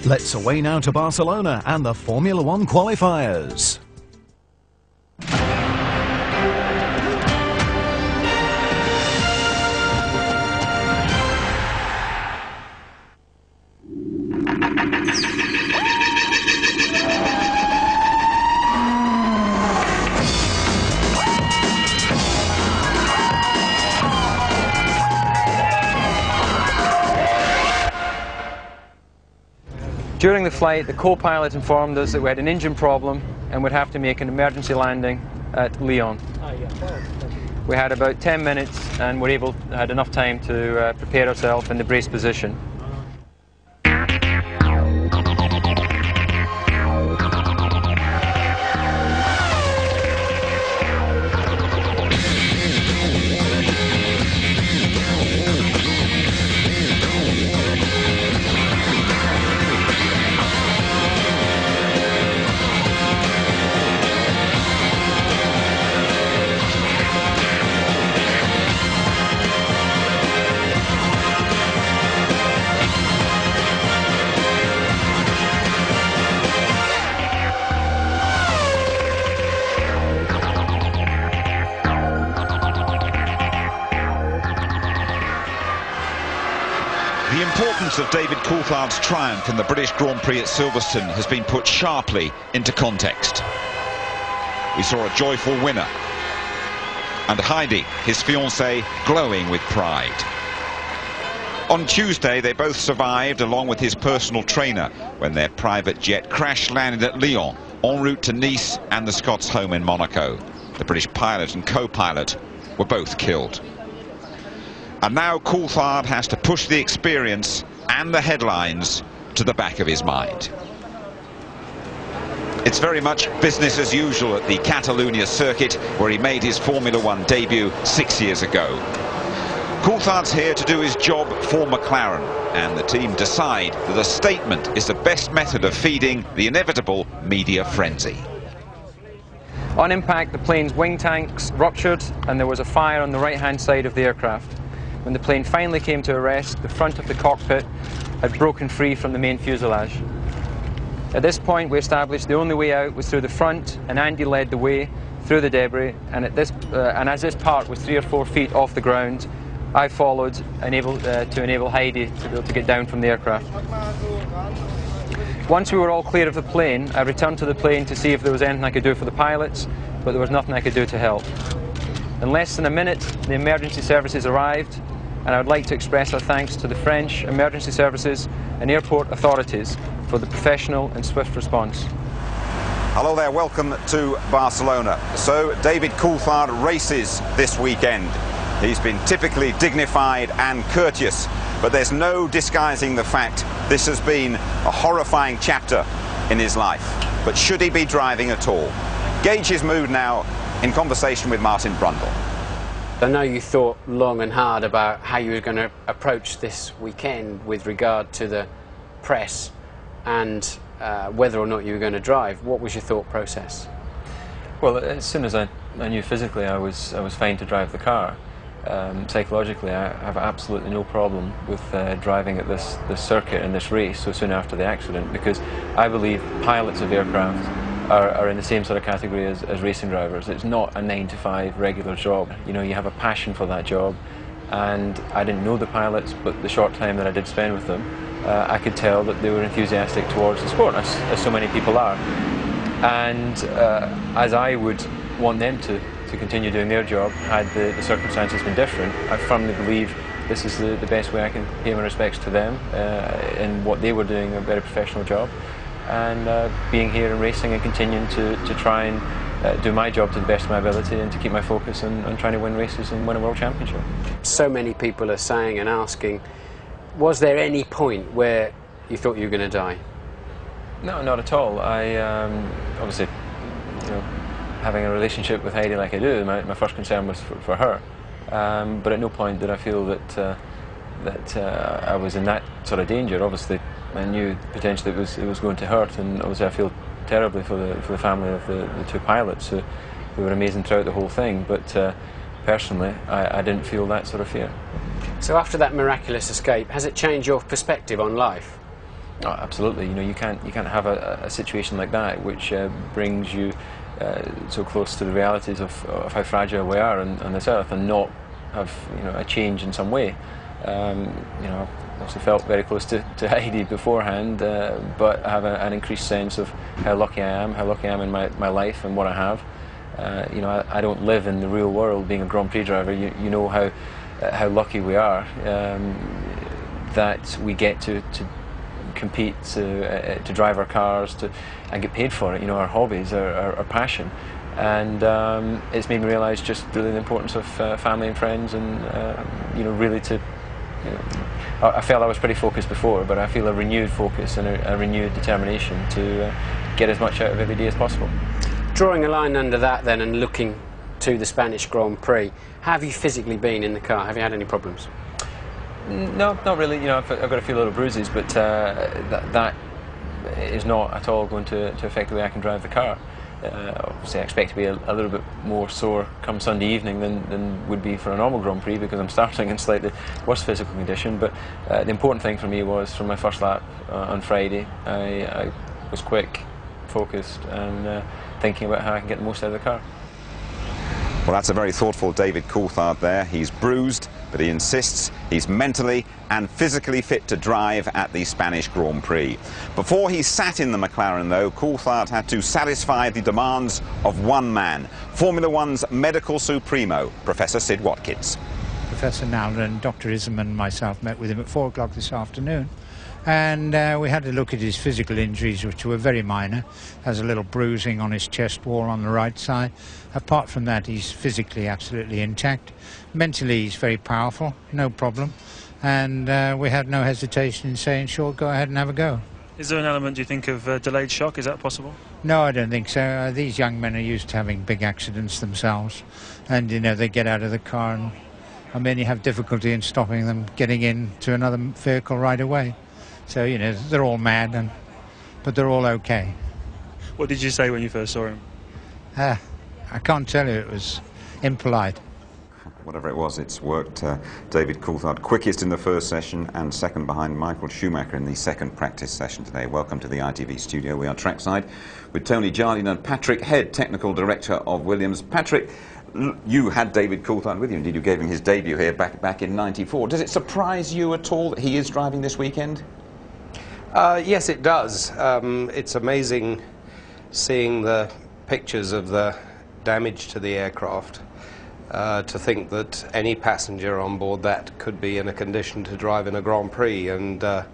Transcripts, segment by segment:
Let's away now to Barcelona and the Formula One qualifiers. During the flight, the co-pilot informed us that we had an engine problem and would have to make an emergency landing at Lyon. We had about 10 minutes and had enough time to prepare ourselves in the brace position. The importance of David Coulthard's triumph in the British Grand Prix at Silverstone has been put sharply into context. We saw a joyful winner, and Heidi, his fiancée, glowing with pride. On Tuesday, they both survived, along with his personal trainer, when their private jet crash-landed at Lyon, en route to Nice and the Scots' home in Monaco. The British pilot and co-pilot were both killed. And now Coulthard has to push the experience and the headlines to the back of his mind. It's very much business as usual at the Catalunya circuit, where he made his Formula One debut 6 years ago. Coulthard's here to do his job for McLaren, and the team decide that a statement is the best method of feeding the inevitable media frenzy. On impact, the plane's wing tanks ruptured and there was a fire on the right-hand side of the aircraft. When the plane finally came to a rest, the front of the cockpit had broken free from the main fuselage. At this point, we established the only way out was through the front, and Andy led the way through the debris. And as this part was 3 or 4 feet off the ground, I followed to enable Heidi to be able to get down from the aircraft. Once we were all clear of the plane, I returned to the plane to see if there was anything I could do for the pilots, but there was nothing I could do to help. In less than a minute, the emergency services arrived, and I would like to express our thanks to the French emergency services and airport authorities for the professional and swift response. Hello there, welcome to Barcelona. So David Coulthard races this weekend. He's been typically dignified and courteous, but there's no disguising the fact this has been a horrifying chapter in his life. But should he be driving at all? Gauge his mood now in conversation with Martin Brundle. I know you thought long and hard about how you were going to approach this weekend with regard to the press and whether or not you were going to drive. What was your thought process? Well, as soon as I knew physically I was fine to drive the car. Psychologically, I have absolutely no problem with driving at this circuit and this race so soon after the accident, because I believe pilots of aircraft are in the same sort of category as racing drivers. It's not a 9-to-5 regular job. You know, you have a passion for that job, and I didn't know the pilots, but the short time that I did spend with them, I could tell that they were enthusiastic towards the sport, as so many people are. And as I would want them to continue doing their job, had the circumstances been different, I firmly believe this is the best way I can pay my respects to them in what they were doing, a very professional job, and being here and racing and continuing to try and do my job to the best of my ability and to keep my focus on trying to win races and win a world championship. So many people are saying and asking, was there any point where you thought you were going to die? No, not at all. I obviously, you know, having a relationship with Heidi like I do, my first concern was for her. But at no point did I feel that I was in that sort of danger. Obviously, I knew potentially it was going to hurt, and obviously I feel terribly for the family of the 2 pilots who were amazing throughout the whole thing. But personally, I didn't feel that sort of fear. So after that miraculous escape, has it changed your perspective on life? Oh, absolutely. You know, you can't have a situation like that which brings you so close to the realities of how fragile we are on this earth, and not have, you know, a change in some way. You know, I also felt very close to Heidi beforehand, but I have an increased sense of how lucky I am in my life and what I have. You know, I don't live in the real world being a Grand Prix driver. You know how lucky we are that we get to compete, to drive our cars, and get paid for it. You know, our hobbies, our passion, and it's made me realise just really the importance of family and friends, and you know, really to. You know, I felt I was pretty focused before, but I feel a renewed focus and a renewed determination to get as much out of every day as possible. Drawing a line under that then, and looking to the Spanish Grand Prix, how have you physically been in the car? Have you had any problems? No, not really. You know, I've got a few little bruises, but that is not at all going to affect the way I can drive the car. Obviously, I expect to be a little bit more sore come Sunday evening than would be for a normal Grand Prix, because I'm starting in slightly worse physical condition. But the important thing for me was, from my first lap on Friday, I was quick, focused, and thinking about how I can get the most out of the car. Well, that's a very thoughtful David Coulthard there. He's bruised, but he insists he's mentally and physically fit to drive at the Spanish Grand Prix. Before he sat in the McLaren, though, Coulthard had to satisfy the demands of one man, Formula One's medical supremo, Professor Sid Watkins. Professor Nowler and Dr. Ism and myself met with him at 4 o'clock this afternoon. And we had to look at his physical injuries, which were very minor. Has a little bruising on his chest wall on the right side. Apart from that, he's physically absolutely intact. Mentally, he's very powerful, no problem. And we had no hesitation in saying, sure, go ahead and have a go. Is there an element, do you think, of delayed shock? Is that possible? No, I don't think so. These young men are used to having big accidents themselves. And, you know, they get out of the car and, I mean, you have difficulty in stopping them getting into another vehicle right away. So, you know, they're all mad, but they're all okay. What did you say when you first saw him? I can't tell you, it was impolite. Whatever it was, it's worked. David Coulthard quickest in the first session and second behind Michael Schumacher in the second practice session today. Welcome to the ITV studio. We are trackside with Tony Jardine and Patrick Head, Technical Director of Williams. Patrick, you had David Coulthard with you. Indeed, you gave him his debut here back in '94. Does it surprise you at all that he is driving this weekend? Yes, it does. It's amazing seeing the pictures of the damage to the aircraft. To think that any passenger on board that could be in a condition to drive in a Grand Prix, and I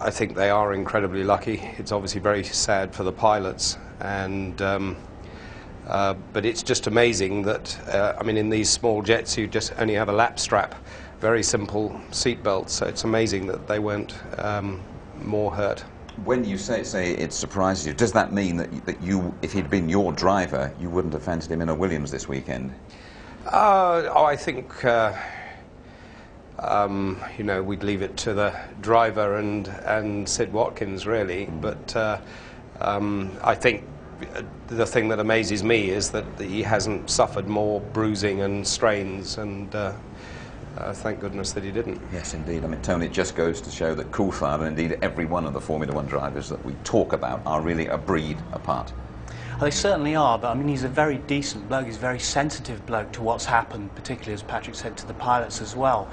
think they are incredibly lucky. It's obviously very sad for the pilots, and but it's just amazing that I mean, in these small jets you just only have a lap strap, very simple seat belts, so it's amazing that they weren't more hurt. When you say it surprises you, does that mean that you, if he'd been your driver, you wouldn't have fancied him in a Williams this weekend? I think you know, we'd leave it to the driver and Sid Watkins, really. But I think the thing that amazes me is that he hasn't suffered more bruising and strains, and thank goodness that he didn't. Yes, indeed. I mean, Tony, it just goes to show that Coulthard, and indeed every one of the Formula One drivers that we talk about, are really a breed apart. Well, they certainly are, but I mean, he's a very decent bloke. He's a very sensitive bloke to what's happened, particularly, as Patrick said, to the pilots as well.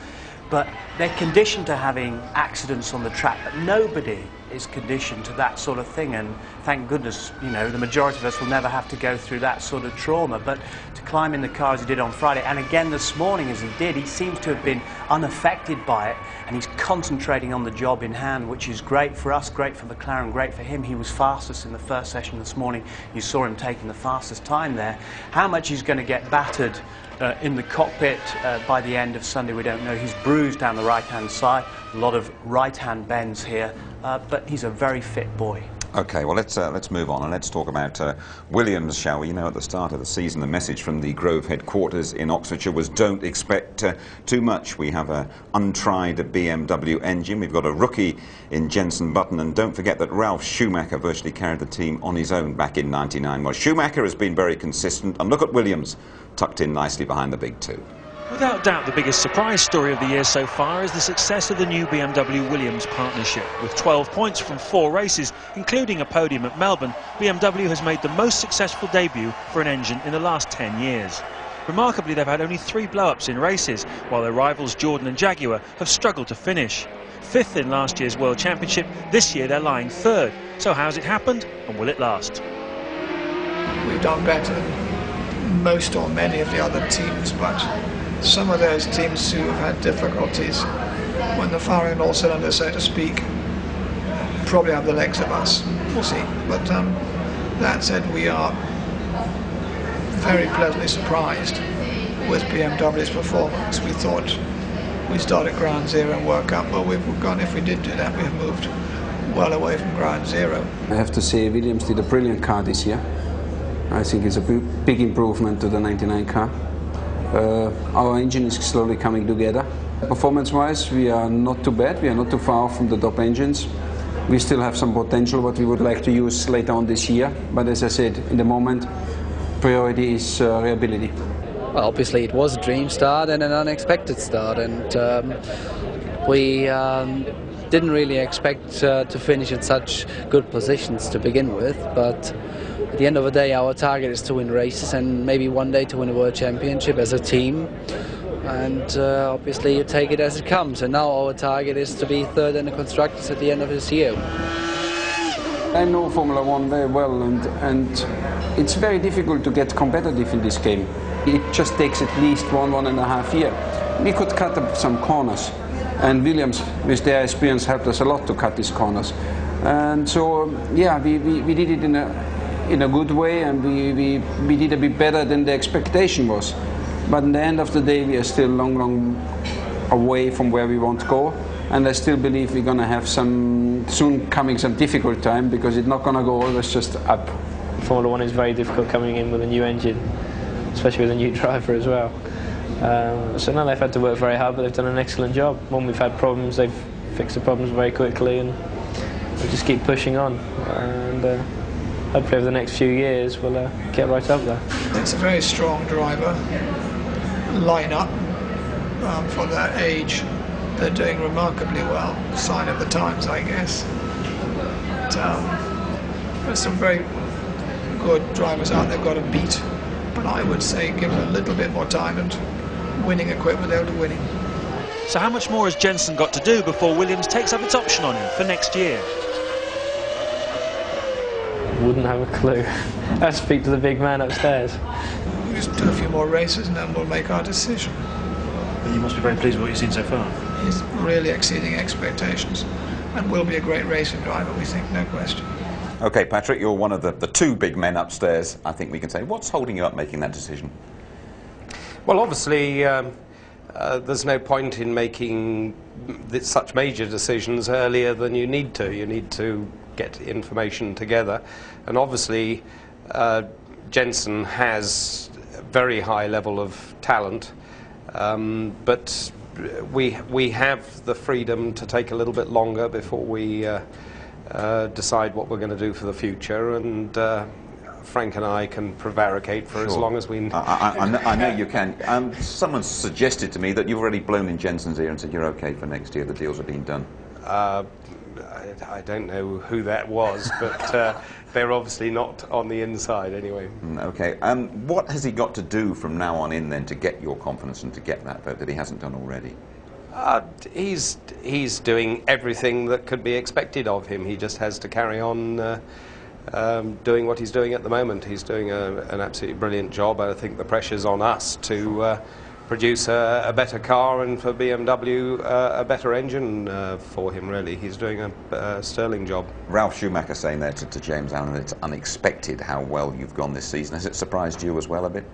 But they're conditioned to having accidents on the track, but nobody is conditioned to that sort of thing, and thank goodness, you know, the majority of us will never have to go through that sort of trauma. But to climb in the car as he did on Friday, and again this morning as he did, he seems to have been unaffected by it, and he's concentrating on the job in hand, which is great for us, great for McLaren, great for him. He was fastest in the first session this morning. You saw him taking the fastest time there. How much he's going to get battered in the cockpit by the end of Sunday, we don't know. He's bruised down the right-hand side, a lot of right-hand bends here, but he's a very fit boy. Okay, well, let's move on and let's talk about Williams, shall we? You know, at the start of the season, the message from the Grove headquarters in Oxfordshire was don't expect too much. We have an untried BMW engine. We've got a rookie in Jenson Button, and don't forget that Ralf Schumacher virtually carried the team on his own back in '99. Well, Schumacher has been very consistent, and look at Williams, tucked in nicely behind the big two. Without doubt, the biggest surprise story of the year so far is the success of the new BMW-Williams partnership. With 12 points from 4 races, including a podium at Melbourne, BMW has made the most successful debut for an engine in the last 10 years. Remarkably, they've had only 3 blow-ups in races, while their rivals Jordan and Jaguar have struggled to finish. 5th in last year's World Championship, this year they're lying 3rd. So how's it happened, and will it last? We've done better than most or many of the other teams, but some of those teams who have had difficulties when they're firing all cylinders, so to speak, probably have the legs of us. We'll see. But that said, we are very pleasantly surprised with BMW's performance. We thought we'd start at ground zero and work up, but we've gone, if we did do that, we've moved well away from ground zero. I have to say Williams did a brilliant car this year. I think it's a big improvement to the 99 car. Our engine is slowly coming together. Performance-wise, we are not too bad. We are not too far from the top engines. We still have some potential what we would like to use later on this year. But as I said, in the moment, priority is reliability. Well, obviously it was a dream start and an unexpected start, and we didn't really expect to finish in such good positions to begin with, but at the end of the day our target is to win races and maybe one day to win a World Championship as a team, and obviously you take it as it comes, and now our target is to be 3rd in the Constructors at the end of this year. I know Formula One very well, and it's very difficult to get competitive in this game. It just takes at least 1.5 years. We could cut up some corners, and Williams, with their experience, helped us a lot to cut these corners. And so, yeah, we did it in a good way, and we did a bit better than the expectation was. But in the end of the day, we are still long away from where we want to go. And I still believe we're going to have some difficult time, because it's not going to go always just up. Formula One is very difficult coming in with a new engine, especially with a new driver as well. So now they've had to work very hard, but they've done an excellent job. When we've had problems, they've fixed the problems very quickly, and we'll just keep pushing on. And hopefully over the next few years we'll get right up there. It's a very strong driver lineup for their age. They're doing remarkably well. Sign of the times, I guess. There's some very good drivers out there got to beat, but I would say give them a little bit more time and winning equipment, they'll be winning. So how much more has Jensen got to do before Williams takes up its option on him for next year? Wouldn't have a clue. I'll speak to the big man upstairs. We'll just do a few more races and then we'll make our decision. But you must be very pleased with what you've seen so far. He's really exceeding expectations and will be a great racing driver, we think, no question. OK, Patrick, you're one of the 2 big men upstairs, I think we can say. What's holding you up making that decision? Well, obviously, there's no point in making such major decisions earlier than you need to. You need to get information together. And obviously, Jensen has a very high level of talent, but we have the freedom to take a little bit longer before we decide what we're going to do for the future, and Frank and I can prevaricate for as long as we... I know you can. Someone suggested to me that you've already blown in Jensen's ear and said you're OK for next year, the deals are being done. I don't know who that was, but they're obviously not on the inside anyway. OK. What has he got to do from now on in then to get your confidence and to get that vote that he hasn't done already? He's doing everything that could be expected of him. He just has to carry on doing what he's doing at the moment. He's doing an absolutely brilliant job. I think the pressure's on us to produce a better car, and for BMW a better engine for him, really. He's doing a sterling job. Ralph Schumacher saying there to James Allen that it's unexpected how well you've gone this season. Has it surprised you as well a bit?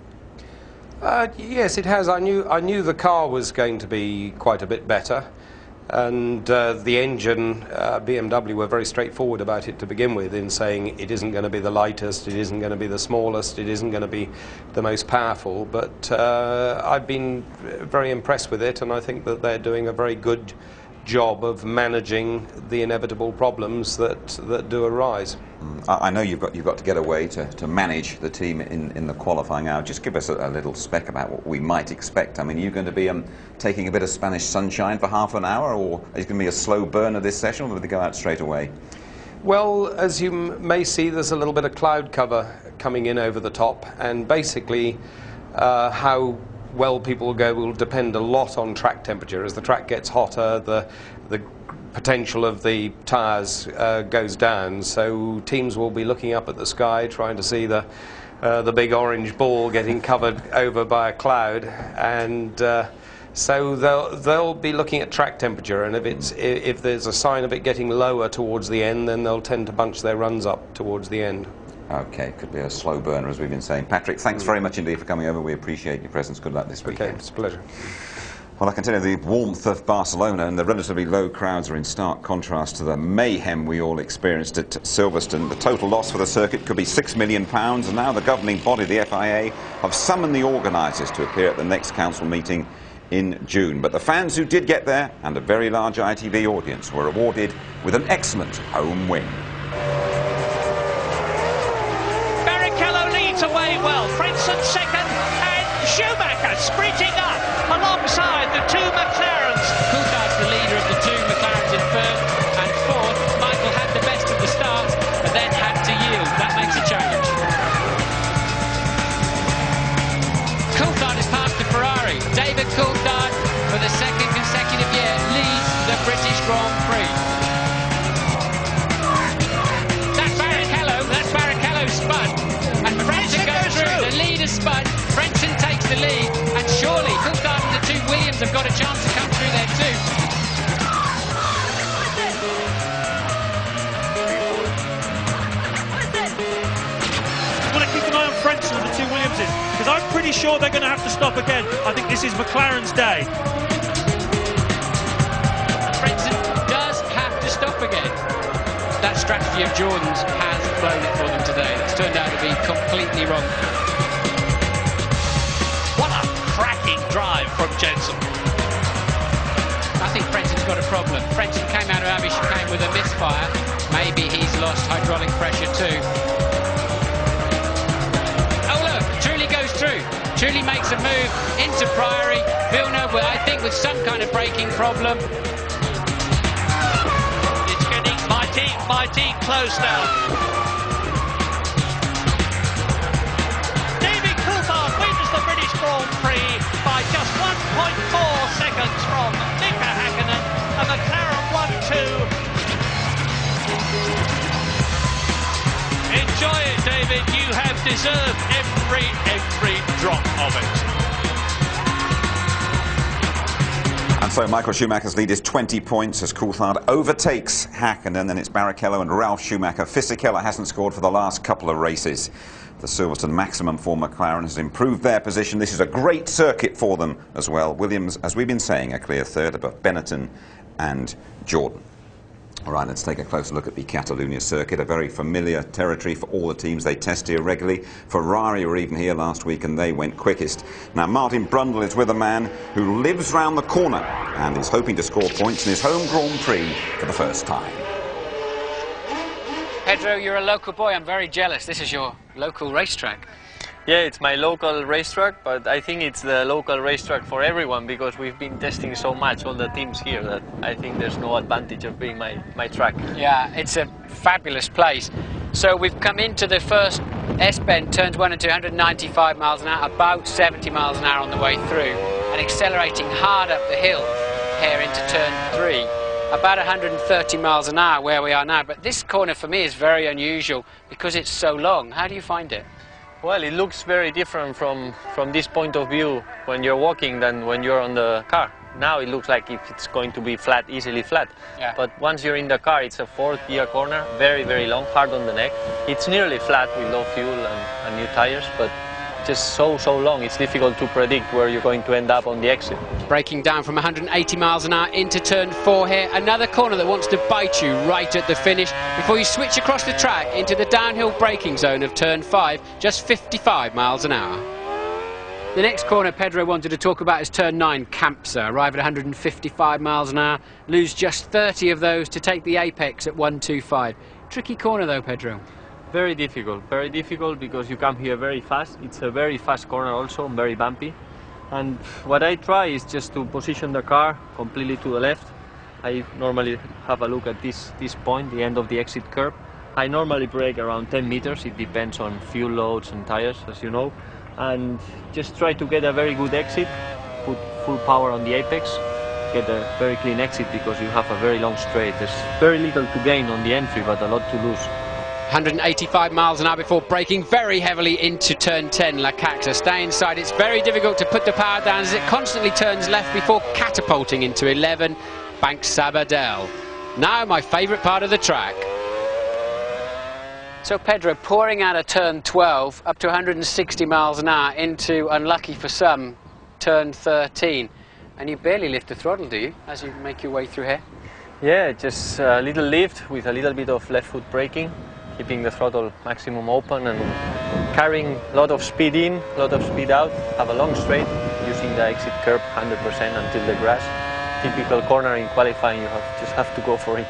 Yes, it has. I knew the car was going to be quite a bit better, and the engine, BMW were very straightforward about it to begin with, in saying it isn't going to be the lightest, it isn't going to be the smallest, it isn't going to be the most powerful, but I've been very impressed with it, and I think that they're doing a very good job of managing the inevitable problems that do arise. I know you've got to get away to manage the team in the qualifying hour. Just give us a little spec about what we might expect. I mean, are you going to be taking a bit of Spanish sunshine for half an hour, or is it going to be a slow burner this session, or will they go out straight away? Well, as you may see, there's a little bit of cloud cover coming in over the top, and basically how well people go will depend a lot on track temperature. As the track gets hotter, the potential of the tyres goes down, so teams will be looking up at the sky trying to see the big orange ball getting covered over by a cloud, and so they'll be looking at track temperature, and if there's a sign of it getting lower towards the end, then they'll tend to bunch their runs up towards the end. Okay, could be a slow burner, as we've been saying. Patrick, thanks very much indeed for coming over. We appreciate your presence. Good luck this weekend. Okay, it's a pleasure. Well, I can tell you the warmth of Barcelona and the relatively low crowds are in stark contrast to the mayhem we all experienced at Silverstone. The total loss for the circuit could be £6 million, and now the governing body, the FIA, have summoned the organisers to appear at the next council meeting in June. But the fans who did get there, and a very large ITV audience, were awarded with an excellent home win. Barrichello leads away well, Frentzen second, and Schumacher sprinting up alongside the two McLarens. Coulthard's the leader of the two McLarens in third and fourth. Michael had the best of the start, but then had to yield. That makes a change. Coulthard is past the Ferrari. David Coulthard, for the second consecutive year, leads the British Grand Prix. That's Barrichello spun, and Frentzen goes through. The leader spun, Frentzen takes the lead, and surely Coulthard and the two Williams have got a chance to come through there too. I want to keep an eye on Frentzen and the two Williamses, because I'm pretty sure they're going to have to stop again. I think this is McLaren's day. Frentzen does have to stop again. That strategy of Jordan's has blown it for them today. It's turned out to be completely wrong. What a cracking drive from Jensen. I think Frentzen's got a problem. Frentzen came out of Abbey chicane with a misfire. Maybe he's lost hydraulic pressure too. Oh look, Trulli goes through. Trulli makes a move into Priory. Villeneuve, I think, with some kind of braking problem. It's getting mighty close now. David Coulthard wins the British Grand Prix by just 1.4 seconds from Mika Häkkinen, a McLaren 1-2. Enjoy it, David. You have deserved every drop of it. And so Michael Schumacher's lead is 20 points as Coulthard overtakes Häkkinen. Then it's Barrichello and Ralf Schumacher. Fisichella hasn't scored for the last couple of races. The Silverstone maximum for McLaren has improved their position. This is a great circuit for them as well. Williams, as we've been saying, a clear third above Benetton and Jordan. All right, let's take a closer look at the Catalunya circuit, a very familiar territory for all the teams. They test here regularly. Ferrari were even here last week and they went quickest. Now, Martin Brundle is with a man who lives round the corner and is hoping to score points in his home Grand Prix for the first time. Pedro, you're a local boy. I'm very jealous. This is your local racetrack. Yeah, it's my local racetrack, but I think it's the local racetrack for everyone because we've been testing so much, all the teams here, that I think there's no advantage of being my track. Yeah, it's a fabulous place. So we've come into the first S-bend, turns 1 and 2, 195 miles an hour, about 70 miles an hour on the way through, and accelerating hard up the hill here into turn 3. About 130 miles an hour where we are now, but this corner for me is very unusual because it's so long. How do you find it? Well, it looks very different from this point of view when you're walking than when you're on the car. Now it looks like if it's going to be flat, easily flat. Yeah. But once you're in the car, it's a fourth gear corner, very, very long, hard on the neck. It's nearly flat with low fuel and new tires, but just so long, it's difficult to predict where you're going to end up on the exit. Braking down from 180 miles an hour into turn 4 here. Another corner that wants to bite you right at the finish before you switch across the track into the downhill braking zone of turn 5, just 55 miles an hour. The next corner Pedro wanted to talk about is turn 9, Campsa. Arrive at 155 miles an hour, lose just 30 of those to take the apex at 125. Tricky corner though, Pedro. Very difficult because you come here very fast. It's a very fast corner also, and very bumpy. And what I try is just to position the car completely to the left. I normally have a look at this point, the end of the exit curb. I normally brake around 10 meters, it depends on fuel loads and tires, as you know. And just try to get a very good exit, put full power on the apex, get a very clean exit because you have a very long straight. There's very little to gain on the entry, but a lot to lose. 185 miles an hour before braking very heavily into turn 10, La Caxa. Stay inside, it's very difficult to put the power down as it constantly turns left before catapulting into 11, Bank Sabadell. Now my favourite part of the track. So Pedro, pouring out of turn 12 up to 160 miles an hour into, unlucky for some, turn 13. And you barely lift the throttle, do you, as you make your way through here? Yeah, just a little lift with a little bit of left foot braking, keeping the throttle maximum open and carrying a lot of speed in, a lot of speed out. Have a long straight, using the exit curb 100% until the grass. Typical corner in qualifying, you just have to go for it.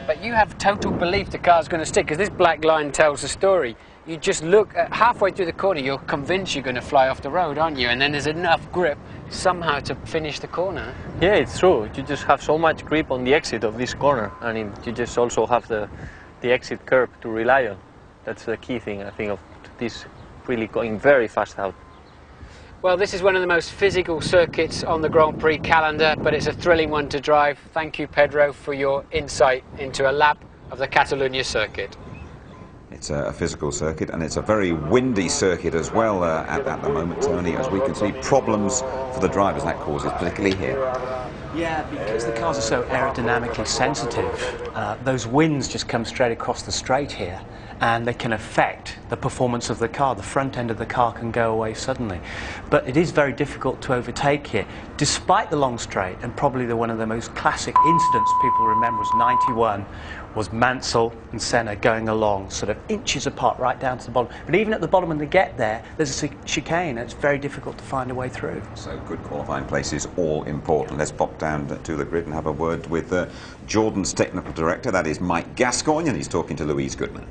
But you have total belief the car's going to stick, because this black line tells the story. You just look at halfway through the corner, you're convinced you're going to fly off the road, aren't you? And then there's enough grip somehow to finish the corner. Yeah, it's true. You just have so much grip on the exit of this corner, and you just also have the exit curb to rely on. That's the key thing, I think, of this really going very fast out. Well, this is one of the most physical circuits on the Grand Prix calendar, but it's a thrilling one to drive. Thank you, Pedro, for your insight into a lap of the Catalunya circuit. It's a physical circuit, and it's a very windy circuit as well at the moment, Tony, as we can see problems for the drivers that causes, particularly here. Yeah, because the cars are so aerodynamically sensitive, those winds just come straight across the straight here, and they can affect the performance of the car. The front end of the car can go away suddenly. But it is very difficult to overtake here. Despite the long straight, and probably one of the most classic incidents people remember was 91, was Mansell and Senna going along sort of inches apart right down to the bottom. But even at the bottom when they get there, there's a chicane, and it's very difficult to find a way through. So good qualifying places, all important. Let's pop down to the grid and have a word with Jordan's technical director, that is Mike Gascoigne, and he's talking to Louise Goodman.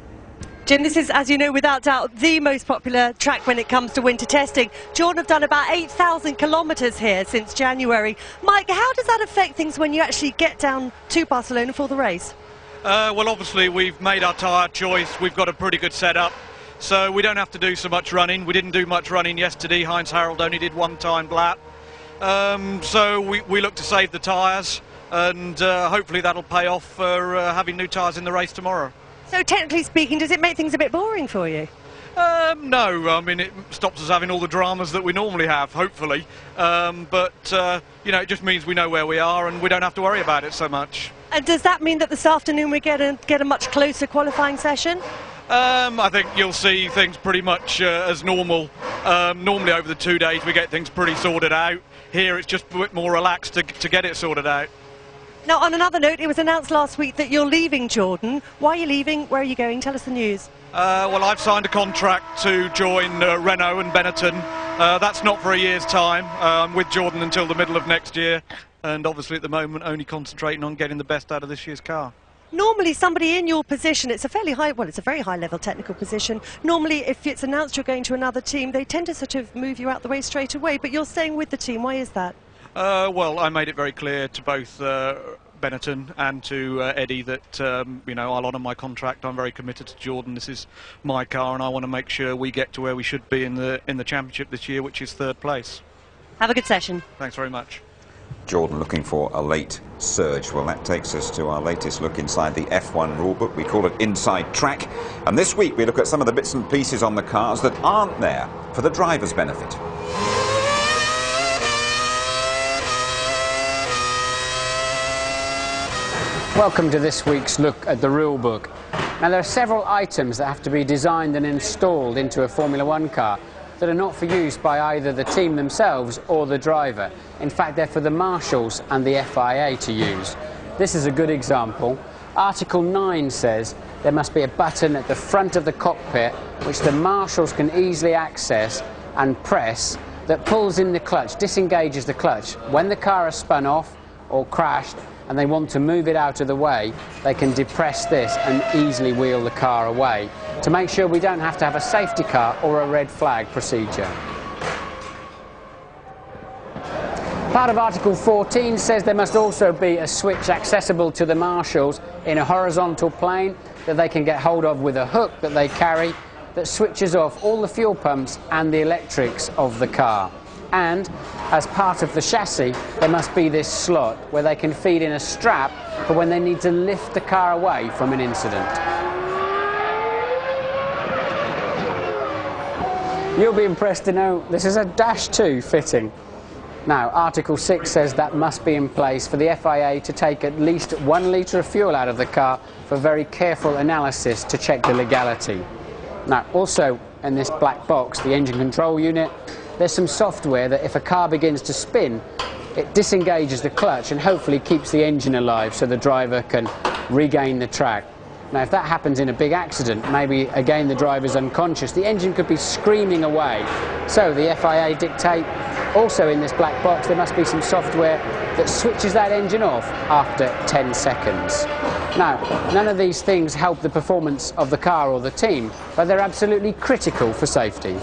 Jim, this is, as you know, without doubt, the most popular track when it comes to winter testing. Jordan have done about 8,000 kilometres here since January. Mike, how does that affect things when you actually get down to Barcelona for the race? Well, obviously, we've made our tyre choice. We've got a pretty good setup, so we don't have to do so much running. We didn't do much running yesterday. Heinz Harald only did one timed lap. So we look to save the tyres, and hopefully that'll pay off for having new tyres in the race tomorrow. So technically speaking, does it make things a bit boring for you? No, I mean, it stops us having all the dramas that we normally have, hopefully. But, you know, it just means we know where we are and we don't have to worry about it so much. And does that mean that this afternoon we get a much closer qualifying session? I think you'll see things pretty much as normal. Normally over the 2 days we get things pretty sorted out. Here it's just a bit more relaxed to get it sorted out. Now, on another note, it was announced last week that you're leaving Jordan. Why are you leaving? Where are you going? Tell us the news. Well, I've signed a contract to join Renault and Benetton. That's not for a year's time. I'm with Jordan until the middle of next year, and obviously at the moment only concentrating on getting the best out of this year's car. Normally somebody in your position, it's a fairly high, well, it's a very high level technical position. Normally if it's announced you're going to another team, they tend to sort of move you out the way straight away, but you're staying with the team. Why is that? Well, I made it very clear to both Benetton and to Eddie that you know, I'll honour my contract. I'm very committed to Jordan. This is my car, and I want to make sure we get to where we should be in the championship this year, which is 3rd place. Have a good session. Thanks very much. Jordan looking for a late surge. Well, that takes us to our latest look inside the F1 rulebook. We call it Inside Track, and this week we look at some of the bits and pieces on the cars that aren't there for the driver's benefit. Welcome to this week's look at the rule book. Now, there are several items that have to be designed and installed into a Formula One car that are not for use by either the team themselves or the driver. In fact, they're for the marshals and the FIA to use. This is a good example. Article 9 says there must be a button at the front of the cockpit which the marshals can easily access and press that pulls in the clutch, disengages the clutch. When the car has spun off or crashed and they want to move it out of the way, they can depress this and easily wheel the car away to make sure we don't have to have a safety car or a red flag procedure. Part of Article 14 says there must also be a switch accessible to the marshals in a horizontal plane that they can get hold of with a hook that they carry that switches off all the fuel pumps and the electrics of the car. And as part of the chassis, there must be this slot where they can feed in a strap for when they need to lift the car away from an incident. You'll be impressed to know this is a Dash 2 fitting. Now, Article 6 says that must be in place for the FIA to take at least 1 litre of fuel out of the car for very careful analysis to check the legality. Now, also in this black box, the engine control unit, there's some software that if a car begins to spin, it disengages the clutch and hopefully keeps the engine alive so the driver can regain the track. Now, if that happens in a big accident, maybe again the driver's unconscious, the engine could be screaming away. So the FIA dictate, also in this black box, there must be some software that switches that engine off after 10 seconds. Now, none of these things help the performance of the car or the team, but they're absolutely critical for safety.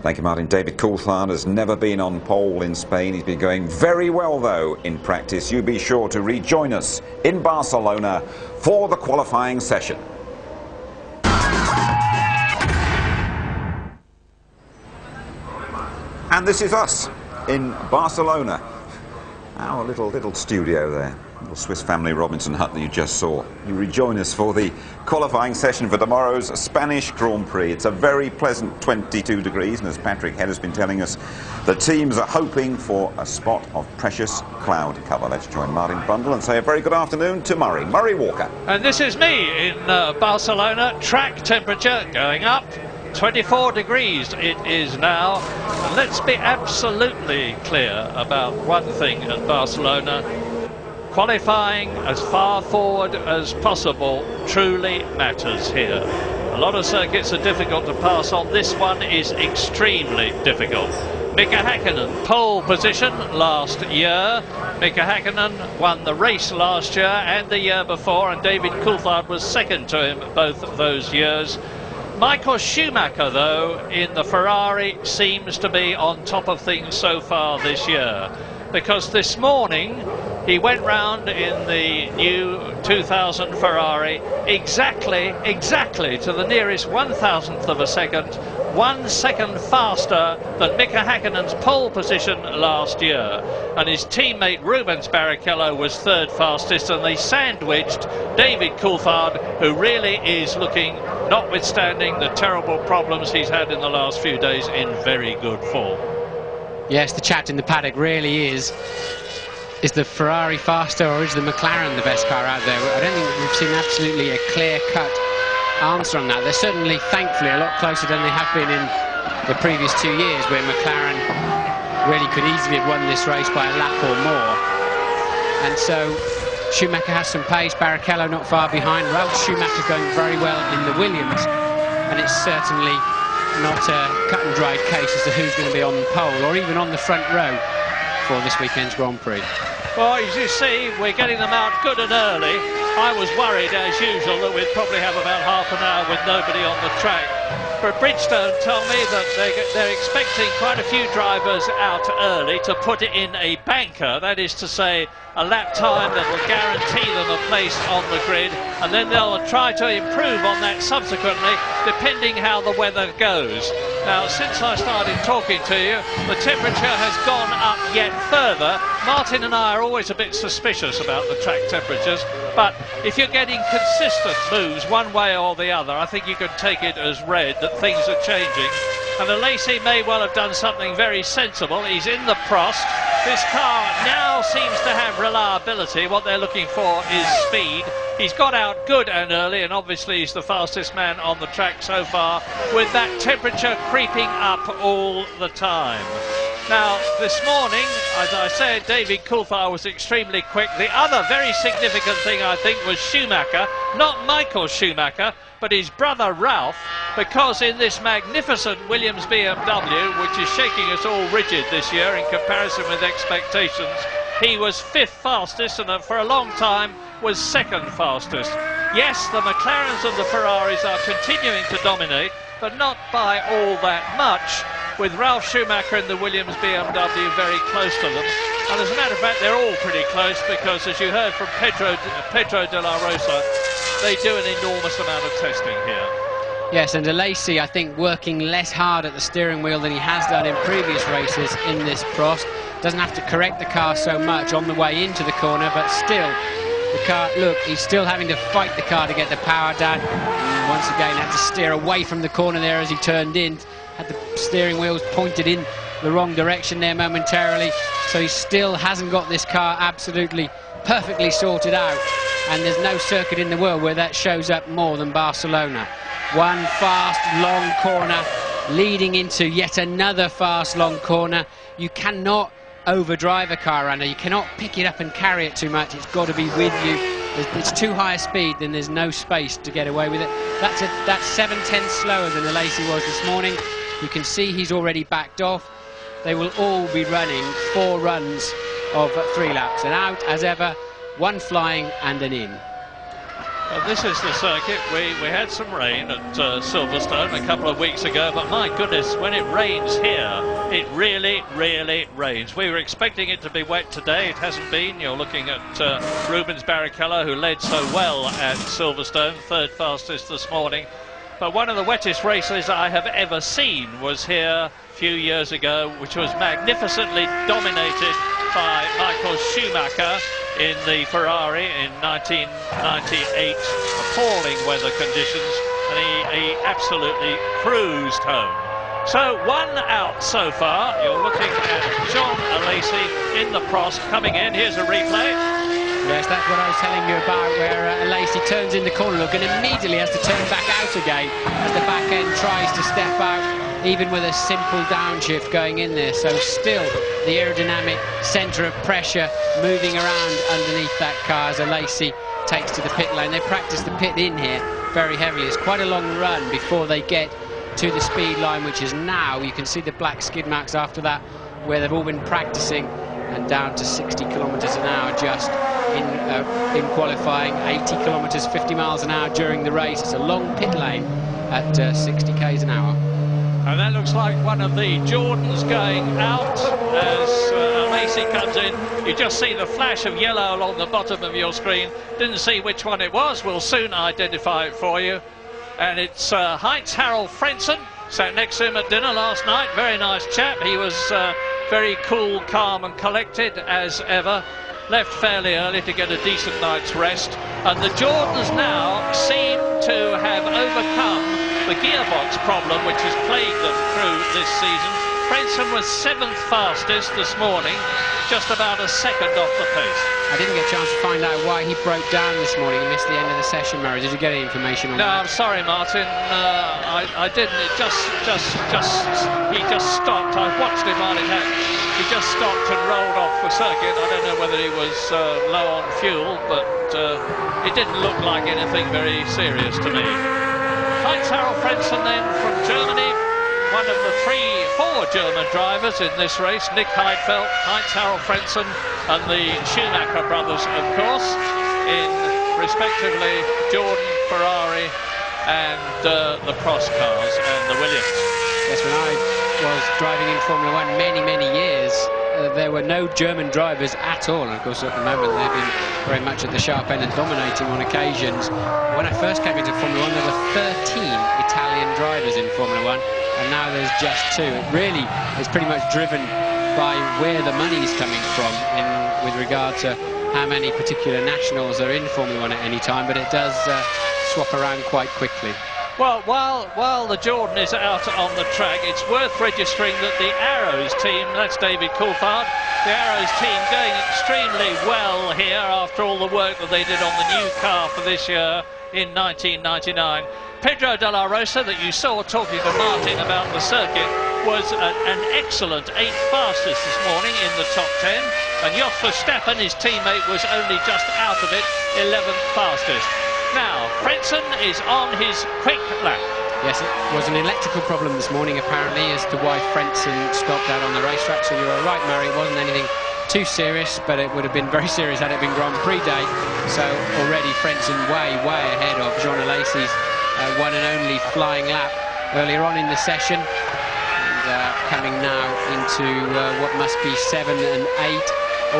Thank you, Martin. David Coulthard has never been on pole in Spain. He's been going very well, though, in practice. You be sure to rejoin us in Barcelona for the qualifying session. And this is us in Barcelona. Our little studio there. Little Swiss Family Robinson hut that you just saw. You rejoin us for the qualifying session for tomorrow's Spanish Grand Prix. It's a very pleasant 22 degrees, and as Patrick Head has been telling us, the teams are hoping for a spot of precious cloud cover. Let's join Martin Bundle and say a very good afternoon to Murray Walker. And this is me in Barcelona. Track temperature going up. 24 degrees it is now. And let's be absolutely clear about one thing at Barcelona. Qualifying as far forward as possible truly matters here. A lot of circuits are difficult to pass on. This one is extremely difficult. Mika Häkkinen, pole position last year. Mika Häkkinen won the race last year and the year before, and David Coulthard was second to him both of those years. Michael Schumacher, though, in the Ferrari seems to be on top of things so far this year, because this morning he went round in the new 2000 Ferrari exactly to the nearest 1,000th of a second, 1 second faster than Mika Häkkinen's pole position last year. And his teammate Rubens Barrichello was third fastest, and they sandwiched David Coulthard, who really is looking, notwithstanding the terrible problems he's had in the last few days, in very good form. Yes, the chat in the paddock really is the Ferrari faster or is the McLaren the best car out there? I don't think we've seen absolutely a clear-cut answer on that. They're certainly, thankfully, a lot closer than they have been in the previous 2 years, where McLaren really could easily have won this race by a lap or more. And so Schumacher has some pace, Barrichello not far behind. Ralf Schumacher going very well in the Williams, and it's certainly not a cut and dried case as to who's going to be on the pole or even on the front row for this weekend's Grand Prix. Well, as you see, we're getting them out good and early. I was worried, as usual, that we'd probably have about half an hour with nobody on the track. But Bridgestone told me that they're expecting quite a few drivers out early to put it in a banker, that is to say, a lap time that will guarantee them a place on the grid, and then they'll try to improve on that subsequently, depending how the weather goes. Now, since I started talking to you, the temperature has gone up yet further. Martin and I are always a bit suspicious about the track temperatures, but if you're getting consistent moves one way or the other, I think you can take it as read that things are changing. And Alesi may well have done something very sensible. He's in the Prost. This car now seems to have reliability. What they're looking for is speed. He's got out good and early, and obviously he's the fastest man on the track so far, with that temperature creeping up all the time. Now, this morning, as I said, David Coulthard was extremely quick. The other very significant thing, I think, was Schumacher, not Michael Schumacher, but his brother Ralph, because in this magnificent Williams BMW, which is shaking us all rigid this year in comparison with expectations, he was 5th fastest and for a long time was 2nd fastest. Yes, the McLarens and the Ferraris are continuing to dominate, but not by all that much, with Ralf Schumacher in the Williams BMW very close to them. And as a matter of fact, they're all pretty close, because as you heard from Pedro de la Rosa, they do an enormous amount of testing here. Yes, and Alesi, I think, working less hard at the steering wheel than he has done in previous races in this Prost. Doesn't have to correct the car so much on the way into the corner, but still, the car, look, he's still having to fight the car to get the power down. And once again, had to steer away from the corner there as he turned in. Had the steering wheels pointed in the wrong direction there momentarily. So he still hasn't got this car absolutely perfectly sorted out. And there's no circuit in the world where that shows up more than Barcelona. One fast, long corner leading into yet another fast, long corner. You cannot overdrive a car, Anna. You cannot pick it up and carry it too much. It's got to be with you. It's too high a speed, then there's no space to get away with it. That's 7/10 slower than Alesi was this morning. You can see he's already backed off. They will all be running 4 runs of 3 laps. An out as ever, 1 flying and an in. Well, this is the circuit. We had some rain at Silverstone a couple of weeks ago, but my goodness, when it rains here, it really, really rains. We were expecting it to be wet today. It hasn't been. You're looking at Rubens Barrichello, who led so well at Silverstone, 3rd fastest this morning. But one of the wettest races I have ever seen was here a few years ago, which was magnificently dominated by Michael Schumacher in the Ferrari in 1998. Appalling weather conditions, and he absolutely cruised home. So 1 out so far. You're looking at John Alesi in the Prost coming in. Here's a replay. Yes, that's what I was telling you about, where Alesi turns in the corner, look, and immediately has to turn back out again as the back end tries to step out, even with a simple downshift going in there. So still the aerodynamic centre of pressure moving around underneath that car as Alesi takes to the pit lane. They practice the pit in here very heavily. It's quite a long run before they get to the speed line, which is now. You can see the black skid marks after that, where they've all been practicing, and down to 60 kilometres an hour just in qualifying, 80 kilometres, 50 miles an hour during the race. It's a long pit lane at 60 k's an hour. And that looks like one of the Jordans going out as Alesi comes in. You just see the flash of yellow along the bottom of your screen. Didn't see which one it was. We'll soon identify it for you. And it's Heinz-Harald Frentzen, sat next to him at dinner last night. Very nice chap. He was very cool, calm and collected as ever. Left fairly early to get a decent night's rest. And the Jordans now seem to have overcome the gearbox problem which has plagued them through this season. Frentzen was 7th fastest this morning, just about a second off the pace. I didn't get a chance to find out why he broke down this morning and missed the end of the session, Murray. Did you get any information on that? No, I'm sorry, Martin. I didn't. He just stopped. I watched him while it happened. He just stopped and rolled off the circuit. I don't know whether he was low on fuel, but it didn't look like anything very serious to me. Heinz-Harald Frentzen then from Germany, one of the 4 German drivers in this race, Nick Heidfeld, Heinz-Harald Frentzen and the Schumacher brothers, of course, in respectively Jordan, Ferrari and the Prost cars and the Williams. Yes, when I was driving in Formula 1 many years, there were no German drivers at all, and of course at the moment they've been very much at the sharp end and dominating on occasions. When I first came into Formula 1 there were 13 Italian drivers in Formula 1, and now there's just 2. It really is pretty much driven by where the money's coming from with regard to how many particular nationals are in Formula 1 at any time, but it does swap around quite quickly. Well, while the Jordan is out on the track, it's worth registering that the Arrows team, that's David Coulthard, the Arrows team going extremely well here after all the work that they did on the new car for this year in 1999. Pedro de la Rosa, that you saw talking to Martin about the circuit, was an excellent 8th fastest this morning in the top 10, and Jos Verstappen, his teammate, was only just out of it, 11th fastest. Now, Frentzen is on his quick lap. Yes, it was an electrical problem this morning, apparently, as to why Frentzen stopped out on the racetrack. So you were right, Murray, it wasn't anything too serious, but it would have been very serious had it been Grand Prix day. So already Frentzen way ahead of Jean Alesi's one and only flying lap earlier on in the session. And coming now into what must be 7 and 8.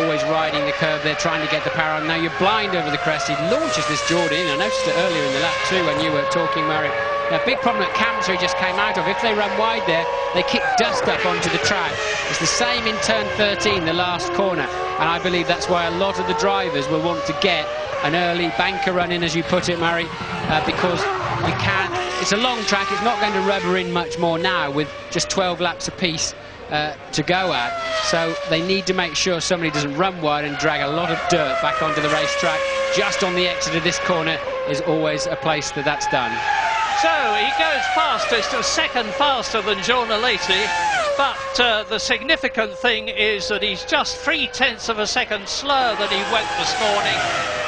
Always riding the curve there, trying to get the power on. Now you're blind over the crest. He launches this Jordan in. I noticed it earlier in the lap too when you were talking, Murray. Now, big problem that Kamser just came out of. If they run wide there, they kick dust up onto the track. It's the same in turn 13, the last corner. And I believe that's why a lot of the drivers will want to get an early banker run in, as you put it, Murray, because you can't. It's a long track. It's not going to rubber in much more now with just 12 laps apiece to go at. So they need to make sure somebody doesn't run wide and drag a lot of dirt back onto the racetrack. Just on the exit of this corner is always a place that's done. So he goes fastest, a second faster than Jean Alesi, but the significant thing is that he's just 0.3 of a second slower than he went this morning.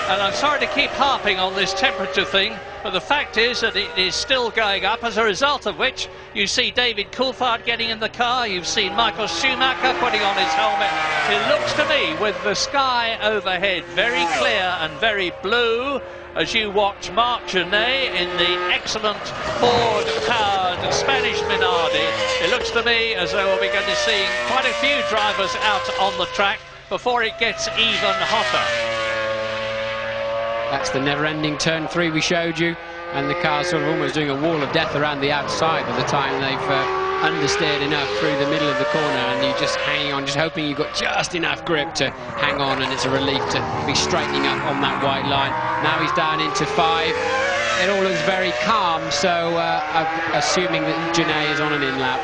And I'm sorry to keep harping on this temperature thing, but the fact is that it is still going up, as a result of which you see David Coulthard getting in the car, you've seen Michael Schumacher putting on his helmet. It looks to me, with the sky overhead very clear and very blue, as you watch Marc Genet in the excellent Ford-powered Spanish Minardi, it looks to me as though we'll be going to see quite a few drivers out on the track before it gets even hotter. That's the never-ending turn 3 we showed you, and the car's sort of almost doing a wall of death around the outside by the time they've understeered enough through the middle of the corner, and you're just hanging on, just hoping you've got just enough grip to hang on, and it's a relief to be straightening up on that white line. Now he's down into 5. It all looks very calm, so I'm assuming that Genet is on an in-lap.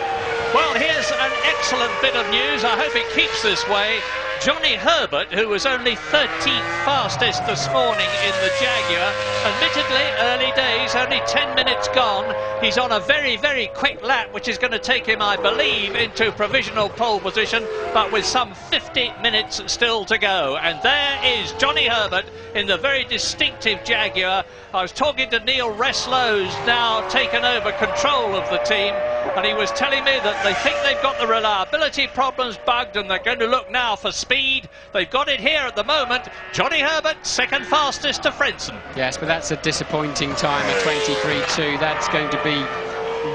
Well, here's an excellent bit of news. I hope it keeps this way. Johnny Herbert, who was only 13th fastest this morning in the Jaguar, admittedly early days, only 10 minutes gone, he's on a very quick lap, which is going to take him, I believe, into provisional pole position, but with some 50 minutes still to go. And there is Johnny Herbert in the very distinctive Jaguar. I was talking to Neil Reslow, who's now taken over control of the team, and he was telling me that they think they've got the reliability problems bugged, and they're going to look now for speed. They've got it here at the moment. Johnny Herbert, second fastest to Frentzen. Yes, but that's a disappointing time at 23.2. That's going to be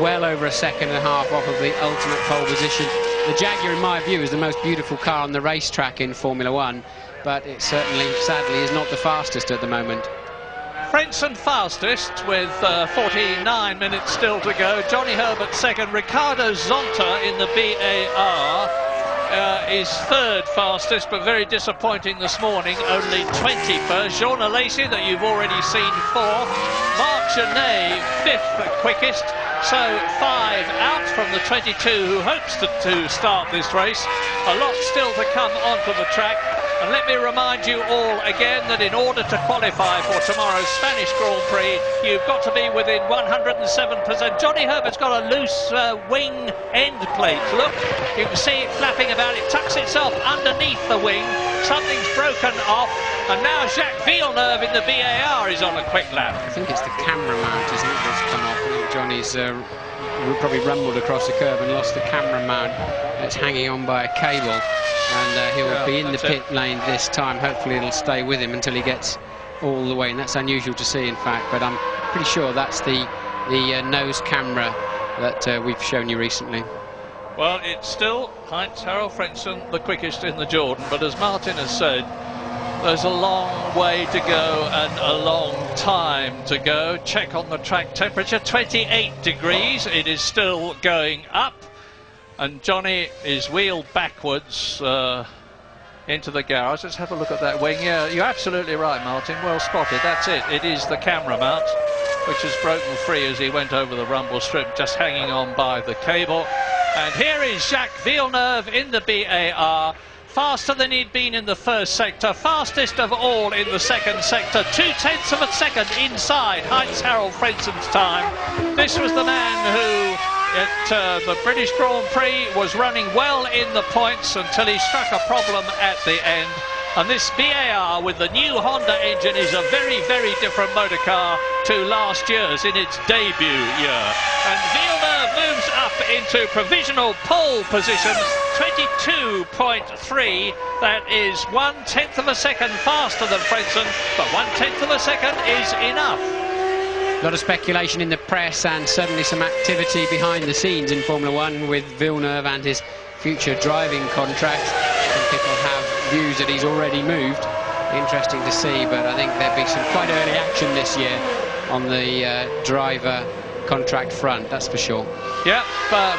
well over a second and a half off of the ultimate pole position. The Jaguar, in my view, is the most beautiful car on the racetrack in Formula One, but it certainly, sadly, is not the fastest at the moment. Frentzen fastest with 49 minutes still to go. Johnny Herbert second. Ricardo Zonta in the BAR is third fastest, but very disappointing this morning, only 21st. Jean Alesi, that you've already seen, fourth. Marc Genet, fifth quickest. So 5 out from the 22 who hopes to start this race. A lot still to come onto the track. And let me remind you all again that in order to qualify for tomorrow's Spanish Grand Prix, you've got to be within 107%. Johnny Herbert's got a loose wing end plate. Look, you can see it flapping about. It tucks itself underneath the wing. Something's broken off. And now Jacques Villeneuve in the BAR is on a quick lap. I think it's the camera mount, isn't it, that's come off. I think Johnny's probably rumbled across the curb and lost the camera mount. It's hanging on by a cable, and he'll be in the pit lane this time. Hopefully it'll stay with him until he gets all the way, and that's unusual to see, in fact, but I'm pretty sure that's the nose camera that we've shown you recently. Well, it's still Heinz-Harald Frentzen, the quickest in the Jordan, but as Martin has said, there's a long way to go and a long time to go. Check on the track temperature, 28 degrees. It is still going up. And Johnny is wheeled backwards into the garage. Let's have a look at that wing. Yeah, you're absolutely right, Martin. Well spotted. That's it. It is the camera mount, which has broken free as he went over the rumble strip, just hanging on by the cable. And here is Jacques Villeneuve in the BAR. Faster than he'd been in the first sector, fastest of all in the second sector, 0.2 of a second inside Heinz-Harald Frentzen's time. This was the man who at the British Grand Prix, was running well in the points until he struck a problem at the end. And this BAR with the new Honda engine is a very, very different motor car to last year's in its debut year. And Villeneuve moves up into provisional pole position, 22.3. That is 1/10 of a second faster than Frentzen, but 1/10 of a second is enough. A lot of speculation in the press and certainly some activity behind the scenes in Formula One with Villeneuve and his future driving contract. Some people have views that he's already moved. Interesting to see, but I think there'll be some quite early action this year on the driver contract front, that's for sure. Yeah,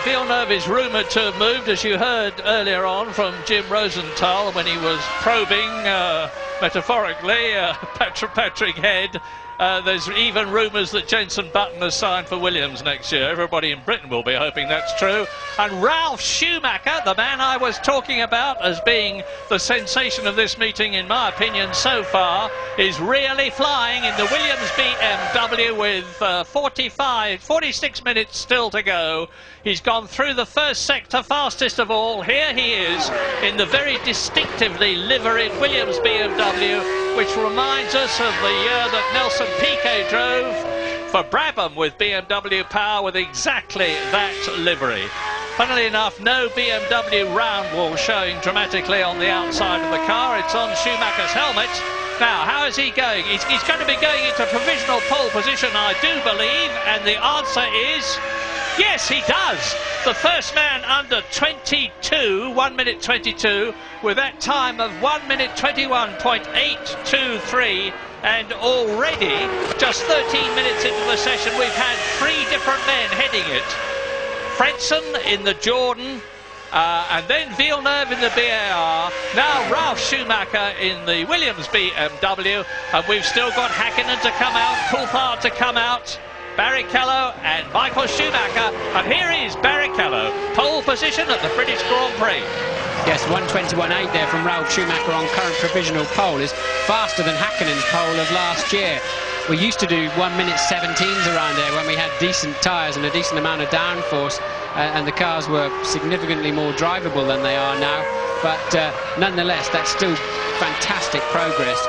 Villeneuve is rumoured to have moved, as you heard earlier on from Jim Rosenthal when he was probing, metaphorically, Patrick Head. There's even rumours that Jenson Button has signed for Williams next year. Everybody in Britain will be hoping that's true. And Ralf Schumacher, the man I was talking about as being the sensation of this meeting, in my opinion, so far, is really flying in the Williams BMW with 46 minutes still to go. He's gone through the first sector fastest of all. Here he is in the very distinctively liveried Williams BMW, which reminds us of the year that Nelson Piquet drove for Brabham with BMW power with exactly that livery. Funnily enough, no BMW round wall showing dramatically on the outside of the car. It's on Schumacher's helmet. Now, how is he going? He's going to be going into provisional pole position, I do believe, and the answer is yes, he does. The first man under 22, 1 minute 22, with that time of 1 minute 21.823. And already, just 13 minutes into the session, we've had 3 different men heading it. Frentzen in the Jordan, and then Villeneuve in the BAR. Now Ralf Schumacher in the Williams BMW, and we've still got Hakkinen to come out, Coulthard to come out, Barrichello and Michael Schumacher. And here is Barrichello, pole position at the British Grand Prix. Yes, 1:21.8 there from Ralf Schumacher on current provisional pole is faster than Hakkinen's pole of last year. We used to do 1 minute 17s around there when we had decent tyres and a decent amount of downforce, and the cars were significantly more drivable than they are now. But nonetheless, that's still fantastic progress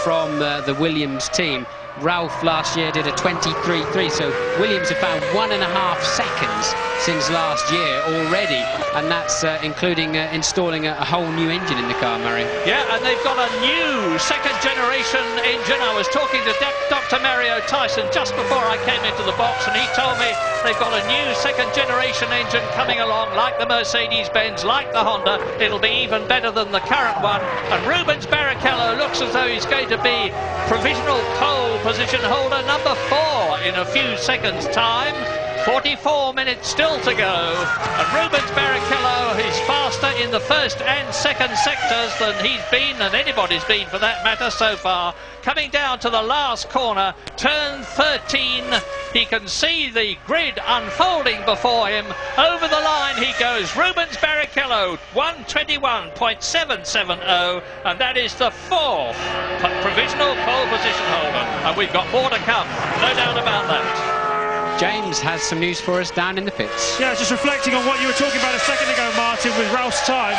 from the Williams team. Ralf last year did a 23.3, so Williams have found 1.5 seconds since last year already, and that's including installing a whole new engine in the car, Murray. Yeah, and they've got a new second-generation engine. I was talking to Dr. Mario Tyson just before I came into the box, and he told me they've got a new second-generation engine coming along, like the Mercedes-Benz, like the Honda. It'll be even better than the current one, and Rubens Barrichello looks as though he's going to be provisional pole position holder number 4 in a few seconds' time. 44 minutes still to go, and Rubens Barrichello is faster in the first and second sectors than he's been, and anybody's been for that matter so far. Coming down to the last corner, turn 13, he can see the grid unfolding before him. Over the line he goes, Rubens Barrichello, 1:21.770, and that is the 4th provisional pole position holder, and we've got more to come, no doubt about that. James has some news for us down in the pits. Yeah, just reflecting on what you were talking about a second ago, Martin, with Ralph's time.